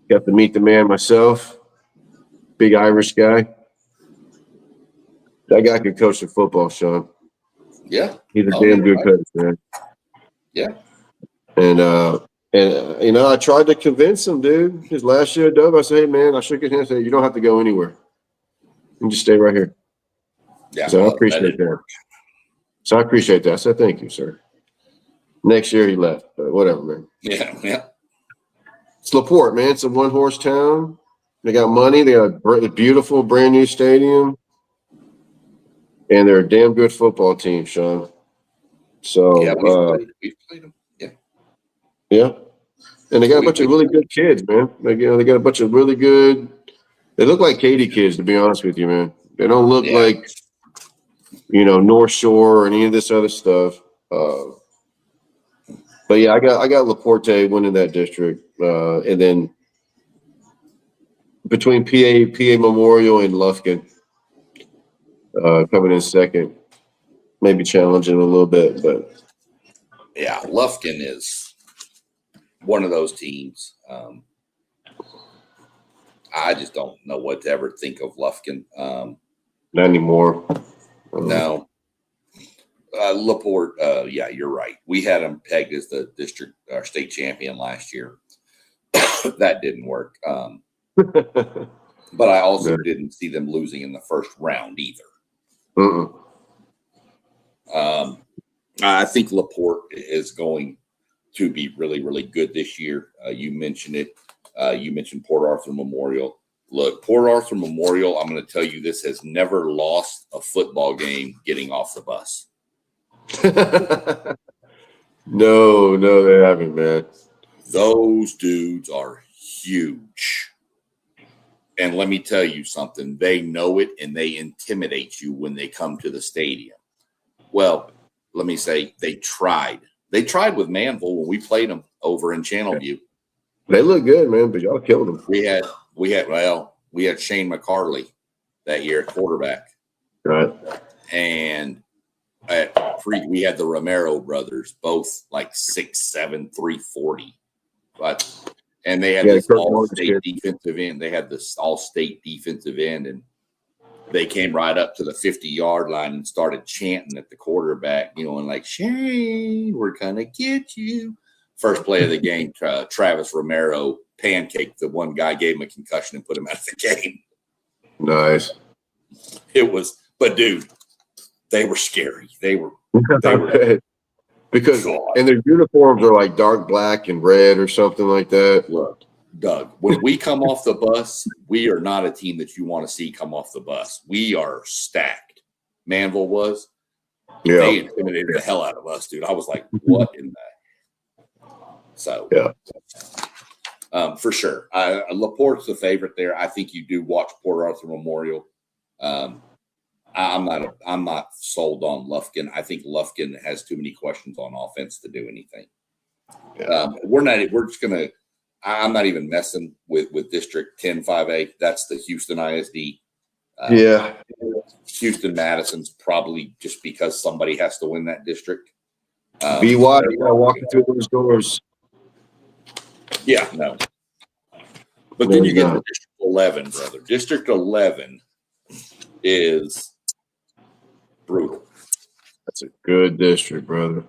Got to meet the man myself. Big Irish guy. That guy could coach the football, Sean. Yeah. He's a damn good right. coach, man. Yeah. And I tried to convince him, dude. His last year at Dobie, I said, hey, man, I shook his hand and said, you don't have to go anywhere. You can just stay right here. Yeah. So I appreciate that. So I appreciate that. I said, thank you, sir. Next year he left, but whatever, man. Yeah. Yeah. It's LaPorte, man. It's a one-horse town. They got money. They got a beautiful, brand new stadium. And they're a damn good football team, Sean. So, Yeah, we've played them. Yeah. Yeah. And they got a bunch of really good kids, man. They got a bunch of really good – they look like Katy kids, to be honest with you, man. They don't look like, North Shore or any of this other stuff. But, yeah, I got Laporte winning that district. And then between PA Memorial and Lufkin coming in second, maybe challenging a little bit. But yeah, Lufkin is one of those teams. I just don't know what to ever think of Lufkin. Not anymore. No. Laporte, yeah, you're right. We had him pegged as the district or state champion last year. That didn't work. But I also didn't see them losing in the first round either. I think Laporte is going to be really, really good this year. You mentioned it. You mentioned Port Arthur Memorial. Look, Port Arthur Memorial, I'm going to tell you this, has never lost a football game getting off the bus. No, they haven't, man. Those dudes are huge. And let me tell you something. They know it, and they intimidate you when they come to the stadium. Well, let me say they tried. They tried with Manville when we played them over in Channelview. They look good, man, but y'all killed them. We had Shane McCarley that year at quarterback. Right. And we had the Romero brothers, both like 6'7", 340. And they had this all-state defensive end. They had this all-state defensive end, and they came right up to the 50-yard line and started chanting at the quarterback, and like, Shane, we're going to get you. First play of the game, Travis Romero pancaked the one guy, gave him a concussion, and put him out of the game. Nice. But dude, they were scary. They were because and their uniforms are like dark black and red or something like that. Look, Doug, when we come off the bus, we are not a team that you want to see come off the bus. We are stacked. Manville was. Yeah. They intimidated the hell out of us, dude. I was like, what in the – So, yeah. For sure. Laporte's the favorite there. I think you do watch Port Arthur Memorial. I'm not sold on Lufkin. I think Lufkin has too many questions on offense to do anything. Yeah. I'm not even messing with District 10 5A. That's the Houston ISD. Houston Madison's probably just because somebody has to win that district. Be wise. You gotta walk through those doors. Yeah, no. But then you get to District 11, brother. District 11 is brutal. That's a good district, brother.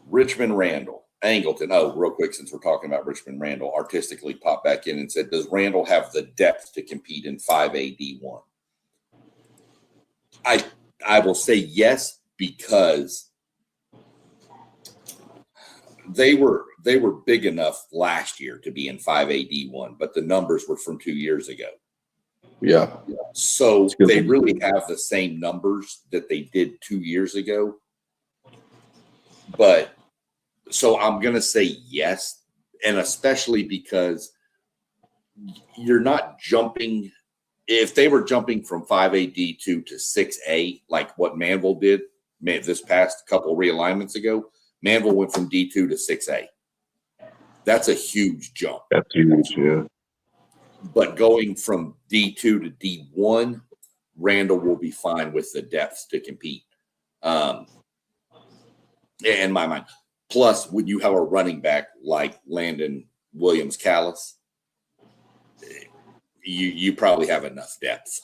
Richmond Randall, Angleton. Oh, real quick, since we're talking about Richmond Randall, artistically popped back in and said, does Randall have the depth to compete in 5A D1? I will say yes, because they were big enough last year to be in 5AD1, but the numbers were from 2 years ago. Yeah. So they really have the same numbers that they did 2 years ago. But so I'm going to say yes, and especially because you're not jumping. If they were jumping from 5AD2 to 6A, like what Manville did this past couple realignments ago, Manville went from D2 to 6A. That's a huge jump. That's huge, yeah. But going from D2 to D1, Randall will be fine with the depth to compete. In my mind. Plus, when you have a running back like Landon Williams-Callis, you probably have enough depth.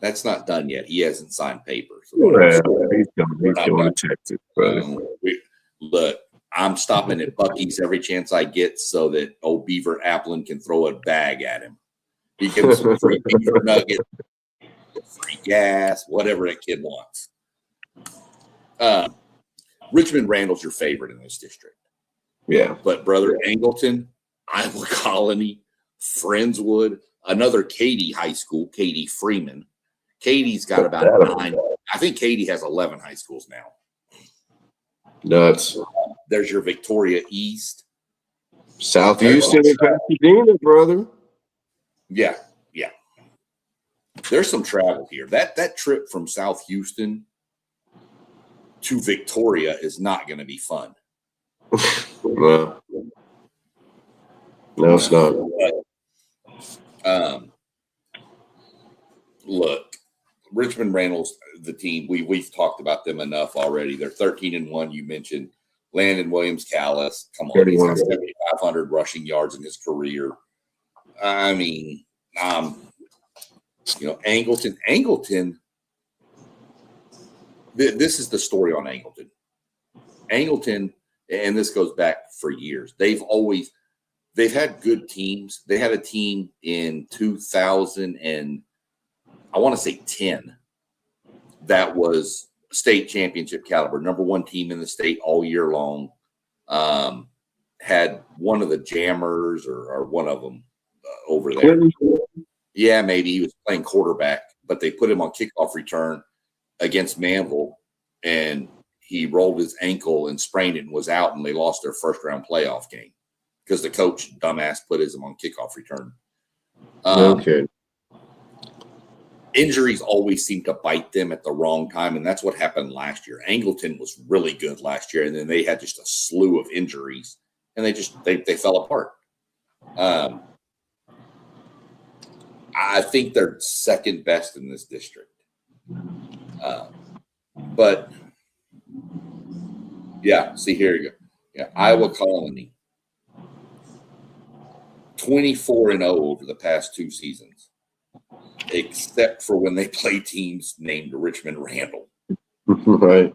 That's not done yet. He hasn't signed papers. He's going to Texas, brother. Look, I'm stopping at Buc-ee's every chance I get so that old Beaver Applin can throw a bag at him. He gets some free beaver nuggets, free gas, whatever that kid wants. Richmond Randall's your favorite in this district. Yeah. But brother, Angleton, Iowa Colony, Friendswood, another Katy high school, Katy Freeman. Katy's got about 9. I think Katy has 11 high schools now. Nuts. There's your Victoria East. South Houston and Pasadena, brother. Yeah. There's some travel here. That trip from South Houston to Victoria is not going to be fun. No, it's not. Look, Richmond Randall's the team. We've talked about them enough already. They're 13-1. You mentioned Landon Williams-Callis. Come on, he's got 7,500 rushing yards in his career. I mean, Angleton. This is the story on Angleton. Angleton, and this goes back for years. They've had good teams. They had a team in 2000 and I want to say 10 that was state championship caliber, number one team in the state all year long. Had one of the jammers or one of them over there. Yeah, maybe he was playing quarterback, but they put him on kickoff return against Manville, and he rolled his ankle and sprained it and was out, and they lost their first round playoff game because the coach, dumbass, put him on kickoff return. Okay. Injuries always seem to bite them at the wrong time, and that's what happened last year. Angleton was really good last year, and then they had just a slew of injuries, and they fell apart. I think they're second best in this district. But yeah, see, here you go. Yeah, Iowa Colony, 24-0 over the past 2 seasons, except for when they play teams named Richmond Randall. Right.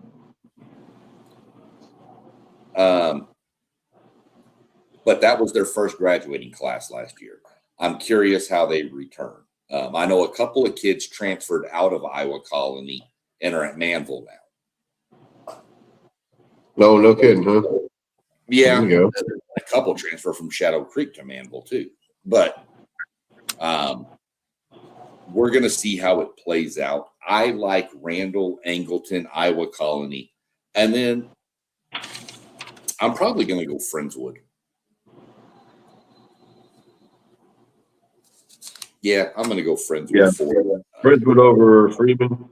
But that was their first graduating class last year. I'm curious how they return. I know a couple of kids transferred out of Iowa Colony and are at Manville now. No kidding, huh? Yeah, a couple transfer from Shadow Creek to Manville too. But we're going to see how it plays out. I like Randall, Angleton, Iowa Colony, and then I'm probably going to go Friendswood. Yeah, I'm going to go Friendswood for Friendswood over Freeman.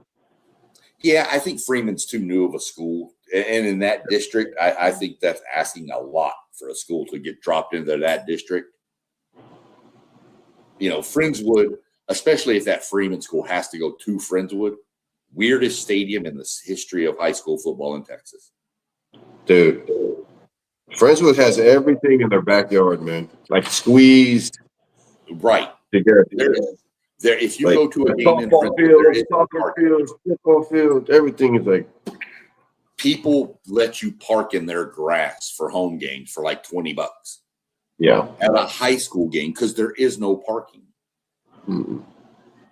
Yeah, I think Freeman's too new of a school. And in that district, I think that's asking a lot for a school to get dropped into that district. Friendswood, especially if that Freeman school has to go to Friendswood, weirdest stadium in the history of high school football in Texas. Dude, Friendswood has everything in their backyard, man. Like squeezed. Right. Together. There, if you go to a game in Friendswood, there is soccer fields, football field, everything is like. People let you park in their grass for home games for like $20. Yeah. At a high school game because there is no parking. Mm-hmm.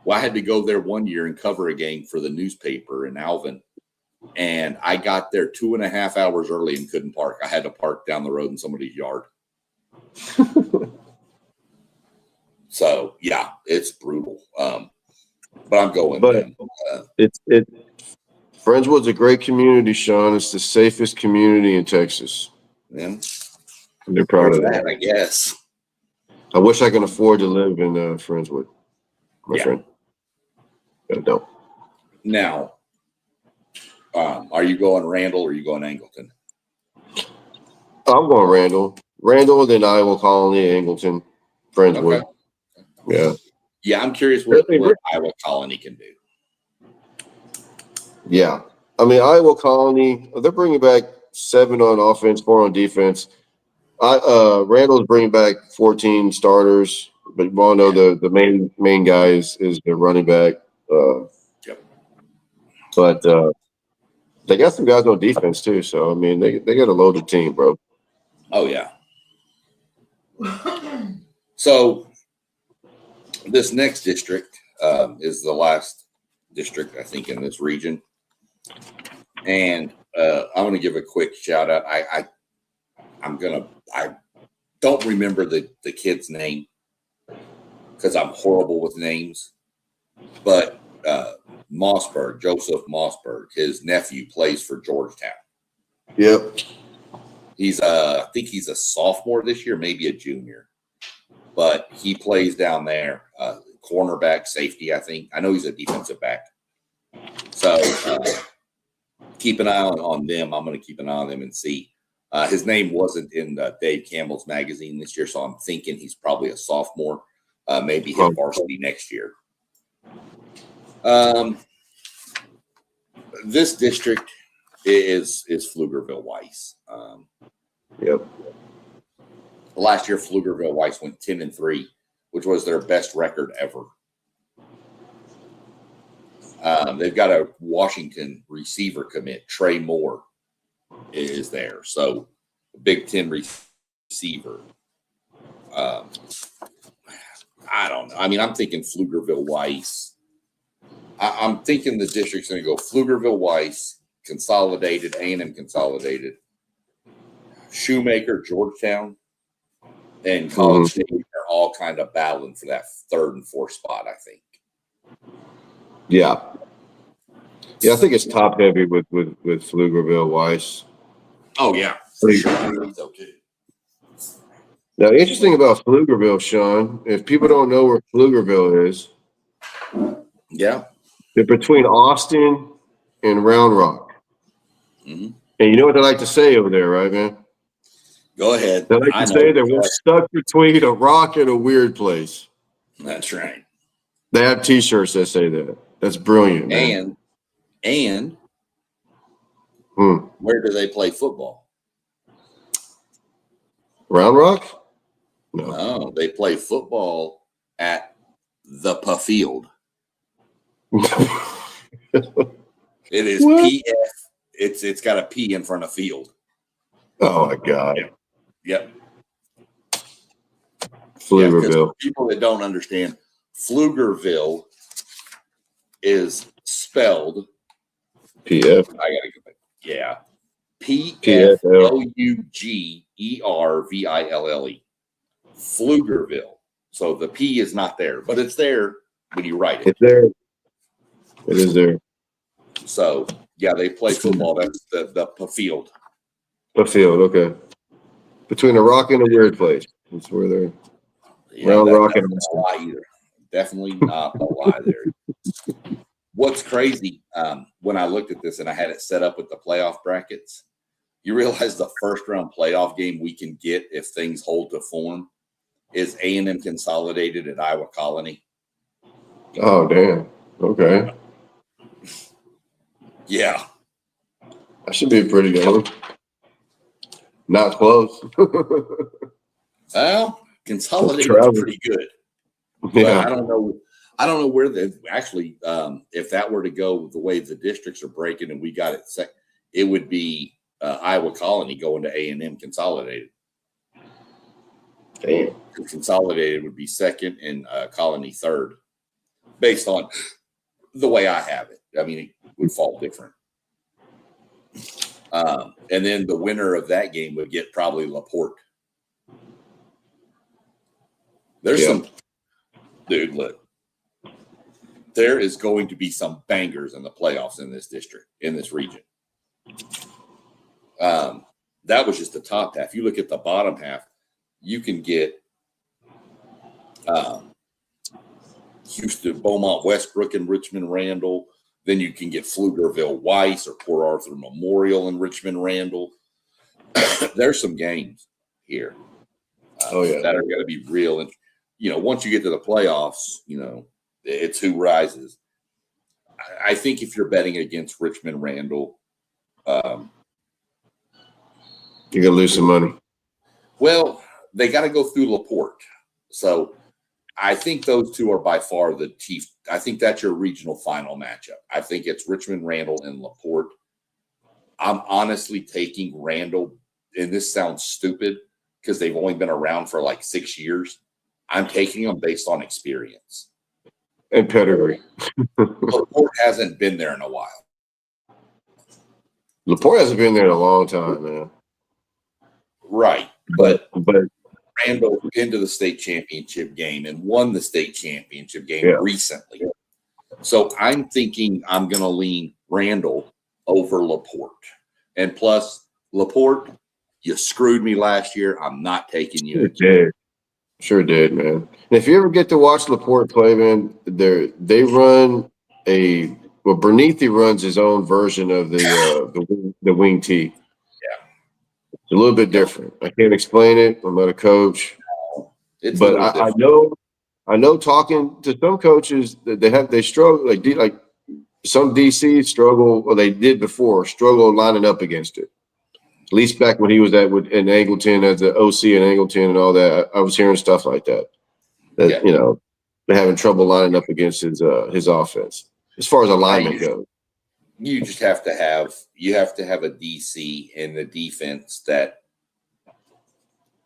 Well, I had to go there one year and cover a game for the newspaper in Alvin. And I got there 2.5 hours early and couldn't park. I had to park down the road in somebody's yard. So yeah, it's brutal. But I'm going. But Friendswood's a great community, Sean. It's the safest community in Texas. Yeah. And they're proud of that. I guess. I wish I could afford to live in Friendswood, my friend. But I don't. Now, are you going Randall or are you going Angleton? I'm going Randall. Randall, then Iowa Colony, Angleton, Friendswood. Okay. Yeah. Yeah, I'm curious what Iowa Colony can do. Yeah. I mean, Iowa Colony, they're bringing back 7 on offense, 4 on defense. Randall's bringing back 14 starters, but you all know the main guy is the running back. Yep. But they got some guys on defense too. So I mean, they got a loaded team, bro. Oh yeah. So this next district is the last district, I think, in this region. And I'm going to give a quick shout out. I don't remember the kid's name because I'm horrible with names. But Mossberg, Joseph Mossberg, his nephew plays for Georgetown. Yep. He's I think he's a sophomore this year, maybe a junior. But he plays down there, cornerback, safety, I think. I know he's a defensive back. So keep an eye on them. I'm going to keep an eye on them and see. His name wasn't in Dave Campbell's magazine this year, so I'm thinking he's probably a sophomore, maybe hit varsity next year. This district is Pflugerville Weiss. Yep. Last year, Pflugerville Weiss went 10-3, which was their best record ever. They've got a Washington receiver commit. Trey Moore is there. So, Big Ten receiver. I don't know. I mean, I'm thinking Pflugerville Weiss. I'm thinking the district's going to go Pflugerville Weiss, Consolidated, A&M Consolidated, Shoemaker, Georgetown, and College State are all kind of battling for that 3rd and 4th spot, I think. Yeah. Yeah, I think it's top heavy with Pflugerville Weiss. Oh, yeah. For sure. I think so, too. Now, interesting about Pflugerville, Sean, if people don't know where Pflugerville is, yeah, they're between Austin and Round Rock. Mm-hmm. And you know what they like to say over there, right, man? Go ahead. They like to say that we're stuck between a rock and a weird place. That's right. They have T-shirts that say that. That's brilliant, man. And where do they play football? Round Rock? No, they play football at the Field. It is what? PF. It's got a P in front of field. Oh my God. Yep. Pflugerville. Yeah, people that don't understand, Pflugerville is spelled PF. I gotta go back. Yeah. Pflugerville. Pflugerville. So the P is not there, but it's there when you write it. It's there. It is there. So yeah, they play football. That's the field. The field, okay. Between a rock and a weird place. That's where they're Round Rock and a lie either. Definitely not a lie there. What's crazy, when I looked at this and I had it set up with the playoff brackets, you realize the first round playoff game we can get if things hold to form is A&M Consolidated at Iowa Colony. Oh, damn. Okay. Yeah. That should be a pretty good one. Not close. Well, Consolidated is pretty good. Yeah. But I don't know where actually, if that were to go the way the districts are breaking and we got it set, it would be Iowa Colony going to A&M Consolidated. Damn. Consolidated would be 2nd and Colony 3rd, based on the way I have it. I mean, it would fall different. And then the winner of that game would get probably LaPorte. There's some, dude, look, there is going to be some bangers in the playoffs in this district, in this region. That was just the top half. You look at the bottom half, you can get Houston, Beaumont, Westbrook, and Richmond Randall. Then you can get Pflugerville Weiss or Port Arthur Memorial and Richmond Randall. There's some games here that are going to be real. And, once you get to the playoffs, it's who rises. I think if you're betting against Richmond Randall, you're going to lose some money. Well, they got to go through LaPorte. So I think those two are by far the chief. I think that's your regional final matchup. I think it's Richmond Randall and LaPorte. I'm honestly taking Randall, and this sounds stupid because they've only been around for like 6 years. I'm taking them based on experience. And pedigree. LaPorte hasn't been there in a while. LaPorte hasn't been there in a long time, man. Right. But Randall into the state championship game and won the state championship game recently. So I'm thinking I'm going to lean Randall over LaPorte. And plus, LaPorte, you screwed me last year. I'm not taking you. Sure did, man. And if you ever get to watch LaPorte play, man, they run Bernithi runs his own version of the wing tee. Yeah. It's a little bit different. I can't explain it. I'm not a coach. But I know talking to some coaches that they struggle, like some DCs struggle, or they did before, struggle lining up against it. At least back when he was in Angleton as the OC in Angleton and all that, I was hearing stuff like that. They're having trouble lining up against his offense as far as alignment goes. You just have to have a DC in the defense that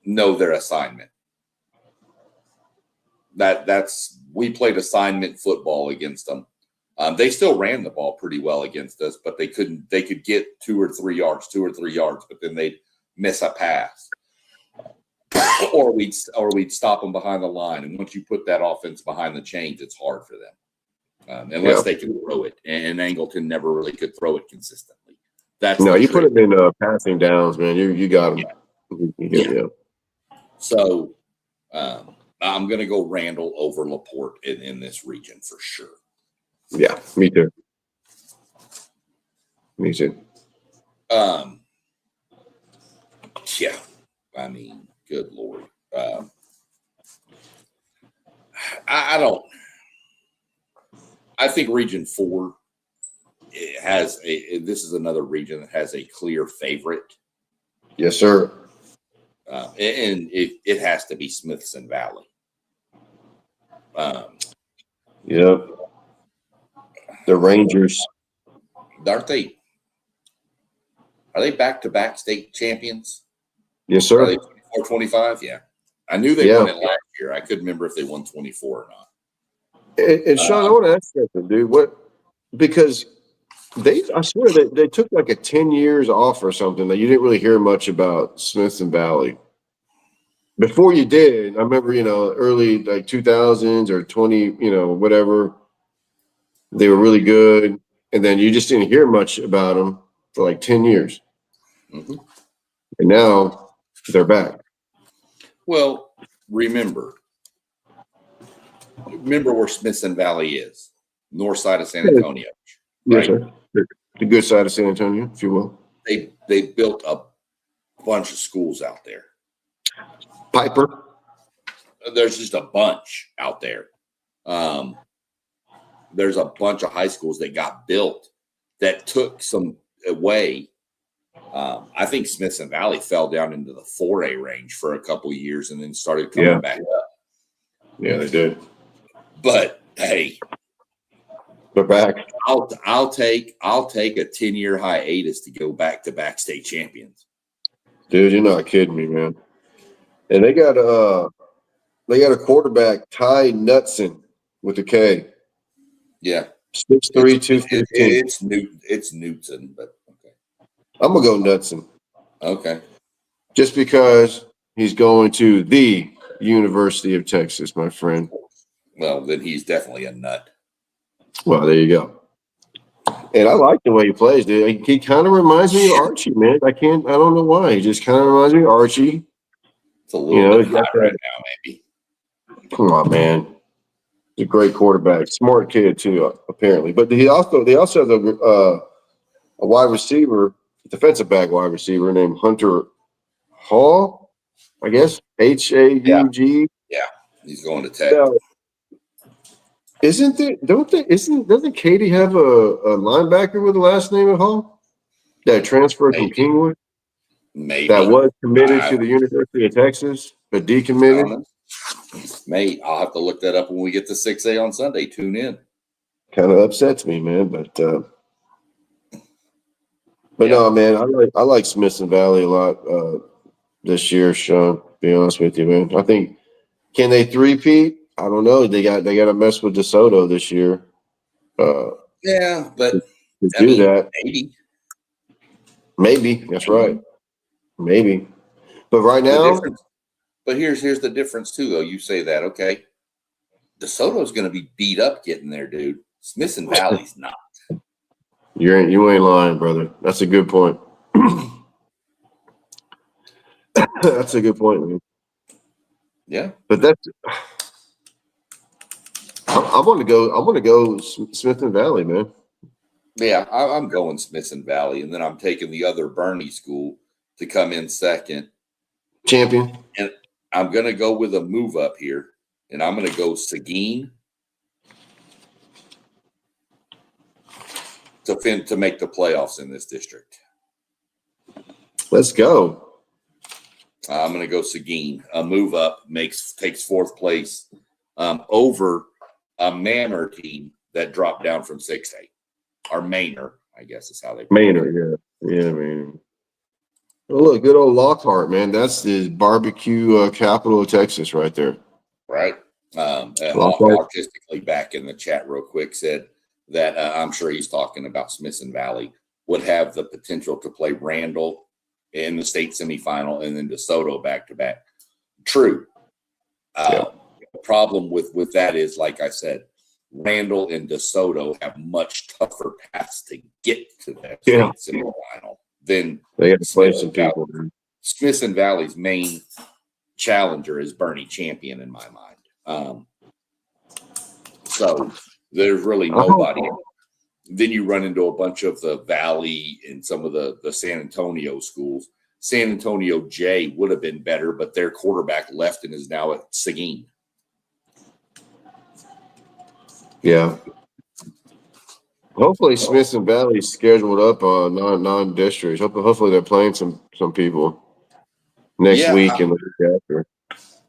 know their assignment. We played assignment football against them. They still ran the ball pretty well against us, but they could get 2 or 3 yards, but then they'd miss a pass. or we'd stop them behind the line. And once you put that offense behind the chains, it's hard for them. Unless they can throw it. And Angleton never really could throw it consistently. You put them in passing downs, man. You got them. Yeah. So I'm going to go Randall over LaPorte in this region for sure. Yeah, me too. Yeah, I mean, good Lord. I think Region 4 this is another region that has a clear favorite. Yes, sir. And it has to be Smithson Valley. Yep. The Rangers. Are they back-to-back state champions? Yes, sir. Are they 24-25? Yeah. I knew they won it last year. I couldn't remember if they won 24 or not. And Sean, I want to ask you something, dude. Because I swear they took like a 10 years off or something that you didn't really hear much about Smithson Valley. Before you did, I remember, early like 2000s or 20, whatever. They were really good. And then you just didn't hear much about them for like 10 years. Mm-hmm. And now they're back. Well, remember where Smithson Valley is, north side of San Antonio. Right? Yes, sir. The good side of San Antonio, if you will. They built a bunch of schools out there. Piper. There's just a bunch out there. There's a bunch of high schools that got built that took some away. I think Smithson Valley fell down into the 4A range for a couple of years and then started coming back up. Yeah, they did. But hey, they're back. I'll take a 10-year hiatus to go back state champions. Dude, you're not kidding me, man. And they got a quarterback, Ty Knutson with a K. Yeah. 6'3", 215. It's Newton, but okay. I'm gonna go Knudsen. Okay. Just because he's going to the University of Texas, my friend. Well, then he's definitely a nut. Well, there you go. And I like the way he plays, dude. He kind of reminds me of Archie, man. I don't know why. He just kind of reminds me of Archie. It's a little bit He's high got right that. now, maybe. Come on, man. He's a great quarterback, smart kid too, apparently. But they also have a wide receiver, defensive back wide receiver named Hunter Hall, I guess Yeah. Haug. Yeah. He's going to Tech. Now, doesn't Katie have a linebacker with the last name of Hall that transferred from Maybe. Kingwood Maybe. that was committed I to the University of Texas but don't decommitted? know. Mate, I'll have to look that up when we get to 6A on Sunday. Tune in. Kind of upsets me, man. But Yeah. no, man, I like Smithson Valley a lot this year, Sean. To be honest with you, man. I think can they three-peat? I don't know. They got to mess with DeSoto this year. Yeah, but To I do mean, that, maybe that's right. Maybe, but right The now, difference. But here's the difference too, though. You say that, okay? DeSoto's going to be beat up getting there, dude. Smithson Valley's not. you ain't lying, brother. That's a good point. That's a good point, man. Yeah. But I'm gonna go Smithson Valley, man. Yeah, I'm going Smithson Valley, and then I'm taking the other Bernie school to come in second. Champion. And I'm going to go with a move up here, and I'm going to go Seguin to make the playoffs in this district. Let's go. I'm going to go Seguin. A move up takes fourth place over a Manor team that dropped down from 6A. Or Manor, I guess is how they call it. Manor, yeah, man. Oh, look, good old Lockhart, man. That's the barbecue capital of Texas, right there. Right. Lockhart. Artistically back in the chat real quick said that I'm sure he's talking about Smithson Valley would have the potential to play Randall in the state semifinal and then DeSoto back to back. True. The problem with that is, like I said, Randall and DeSoto have much tougher paths to get to that state semifinal than they got to play some people. Smithson Valley's main challenger is Bernie Champion in my mind. So there's really nobody. Then you run into a bunch of the Valley and some of the San Antonio schools. San Antonio J would have been better, but their quarterback left and is now at Seguin. Yeah. Hopefully Smithson Valley's scheduled up on non-districts. Hopefully they're playing some people next week and the week after.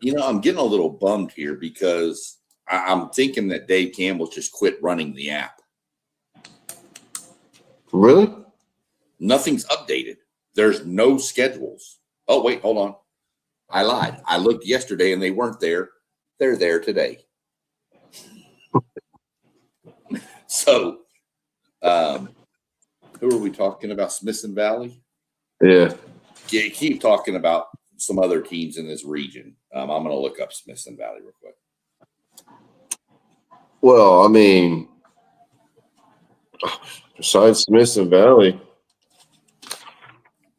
You know, I'm getting a little bummed here because I'm thinking that Dave Campbell's just quit running the app. Really? Nothing's updated. There's no schedules. Oh, wait, hold on. I lied. I looked yesterday and they weren't there. They're there today. So, who are we talking about? Smithson Valley? Yeah. Yeah, keep talking about some other teams in this region. I'm going to look up Smithson Valley real quick. Well, I mean, besides Smithson Valley,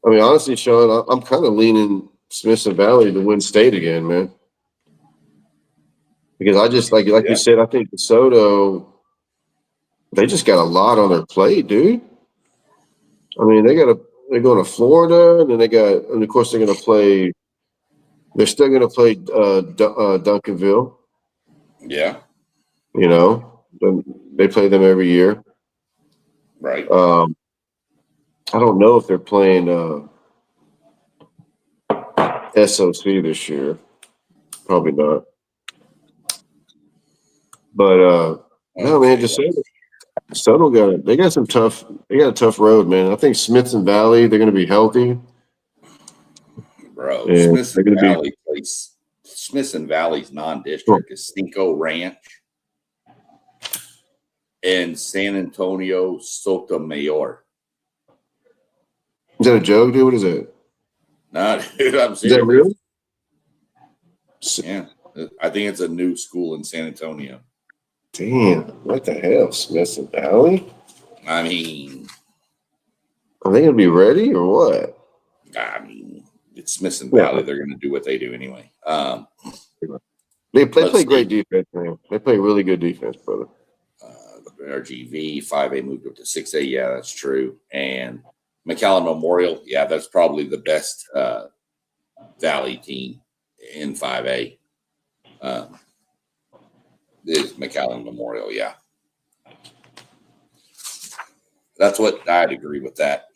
I mean, honestly, Sean, I'm kind of leaning Smithson Valley to win state again, man. Because I just like you said, I think DeSoto, they just got a lot on their plate, dude. I mean, they're going to Florida, and then and of course they're going to play. They're still going to play Duncanville. Yeah. You know, they play them every year. Right. I don't know if they're playing SOC this year. Probably not. But no, man, DeSoto they got a tough road, man. I think Smithson Valley, they're going to be healthy. Bro, Smithson Valley's non-district is Cinco Ranch and San Antonio Sotomayor. Is that a joke, dude? What is it? No, dude, I'm Is that serious. real? Yeah, I think it's a new school in San Antonio. Damn, what the hell, Smith Valley? I mean, Are they gonna be ready or what? it's Smith Yeah. Valley. They're going to do what they do anyway. They play Let's great see. defense, man. They play really good defense, brother. RGV 5A moved up to 6A. Yeah, that's true. And McAllen Memorial. Yeah, that's probably the best Valley team in 5A. Is McAllen Memorial. Yeah, that's what I'd agree with that.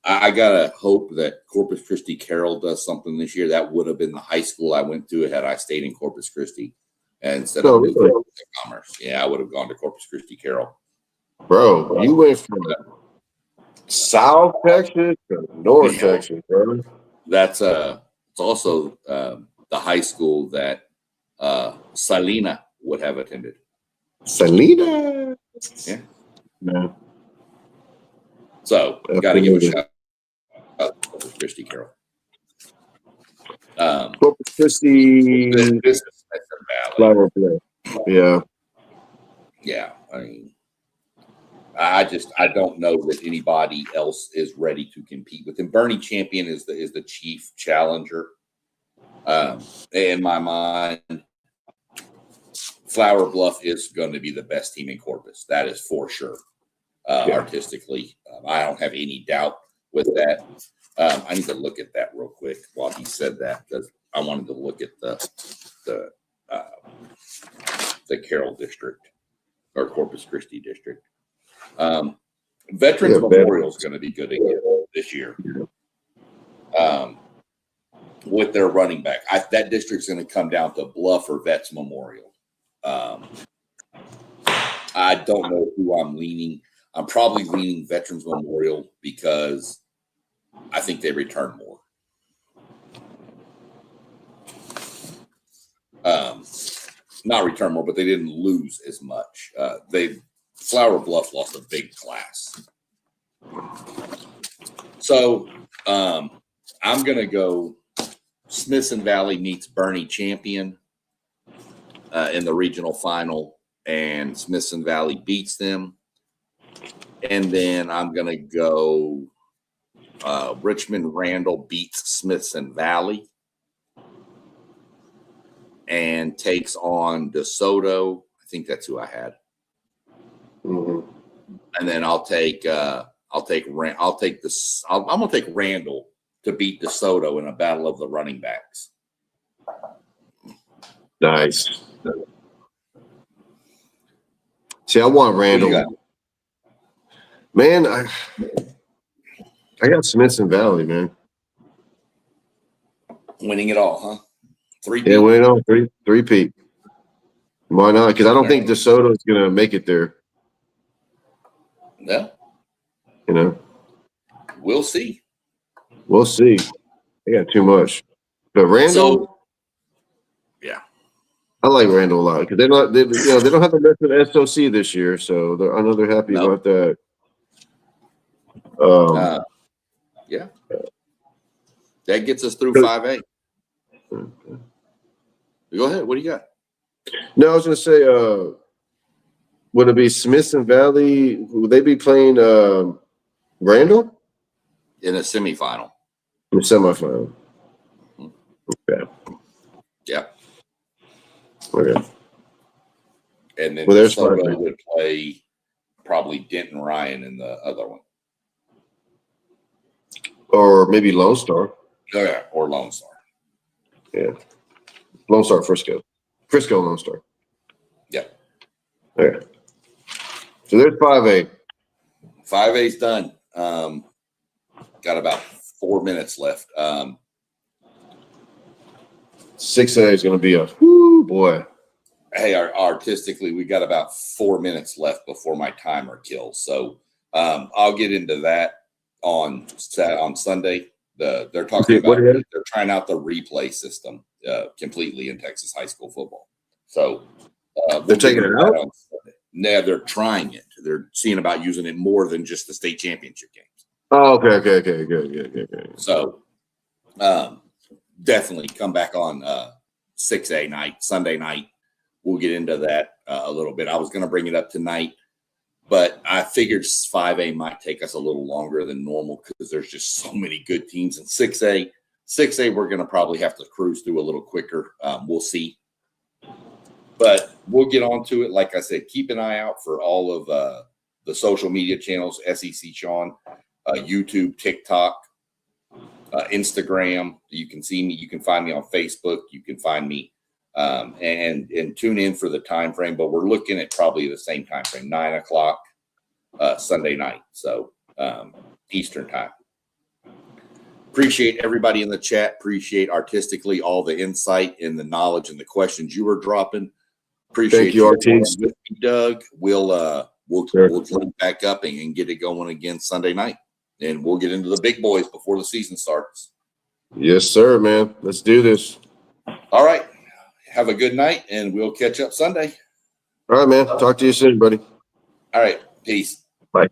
I gotta hope that Corpus Christi Carroll does something this year. That would have been the high school I went to had I stayed in Corpus Christi, and instead of moving to Commerce. Yeah, I would have gone to Corpus Christi Carroll. Bro, you went from South Texas to North Texas, bro. That's it's also the high school that Salina would have attended. Salina. Yeah. No. So got to give a shout out to Corpus Christi Carroll. Corpus Christi. This is Flower Play. Yeah. Yeah. I mean, I don't know that anybody else is ready to compete with him. Bernie Champion is the chief challenger. In my mind, Flower Bluff is going to be the best team in Corpus. That is for sure. Artistically, I don't have any doubt with that. I need to look at that real quick while he said that, because I wanted to look at the Carroll district or Corpus Christi district. Veterans Memorial is going to be good again this year. With their running back, that district's going to come down to Bluff or Vets Memorial. I don't know who I'm leaning. I'm probably leaning Veterans Memorial because I think they return more. Not return more, but they didn't lose as much. Flower Bluff lost a big class. So I'm going to go Smithson Valley meets Bernie Champion in the regional final, and Smithson Valley beats them. And then I'm going to go Richmond Randall beats Smithson Valley and takes on DeSoto. I think that's who I had. Mm-hmm. And then I'm going to take Randall to beat DeSoto in a battle of the running backs. Nice. See, I want Randall. Man, I got Smithson Valley, man. Winning it all, huh? 3 Yeah, winning all 3-peat. Why not? Because I don't think DeSoto is going to make it there. No. You know? We'll see. We'll see. They got too much. But Randall, yeah, I like Randall a lot because they don't have to mess with SOC this year, so I know they're happy about that. Yeah, that gets us through 5A. Go ahead. What do you got? No, I was going to say, would it be Smithson Valley? Would they be playing Randall in a semifinal? In the semifinal. Okay. Yeah. Okay. And then DeSoto would play probably Denton Ryan in the other one. Or maybe Lone Star. Oh, yeah, or Lone Star. Yeah. Lone Star, Frisco, Lone Star. Yeah. Okay. So there's 5A. 5A's done. Got about 4 minutes left. 6A is going to be a whoo boy. Hey, artistically, we got about 4 minutes left before my timer kills. So I'll get into that on Sunday. They're talking about they're trying out the replay system completely in Texas high school football. So they're taking it out. No, they're trying it. They're seeing about using it more than just the state championship games. Oh, okay. Good. So definitely come back on 6A night, Sunday night. We'll get into that a little bit. I was going to bring it up tonight, but I figured 5A might take us a little longer than normal because there's just so many good teams in 6A. 6A, we're going to probably have to cruise through a little quicker. We'll see. But we'll get on to it. Like I said, keep an eye out for all of the social media channels, SEC Sean, YouTube, TikTok, Instagram. You can see me. You can find me on Facebook. You can find me and tune in for the time frame. But we're looking at probably the same time frame, 9 o'clock Sunday night. So Eastern time. Appreciate everybody in the chat. Appreciate artistically all the insight and the knowledge and the questions you were dropping. Appreciate Thank you, Ortiz. with me, Doug. We'll link back up and get it going again Sunday night, and we'll get into the big boys before the season starts. Yes, sir, man. Let's do this. All right. Have a good night, and we'll catch up Sunday. All right, man. Talk to you soon, buddy. All right. Peace. Bye.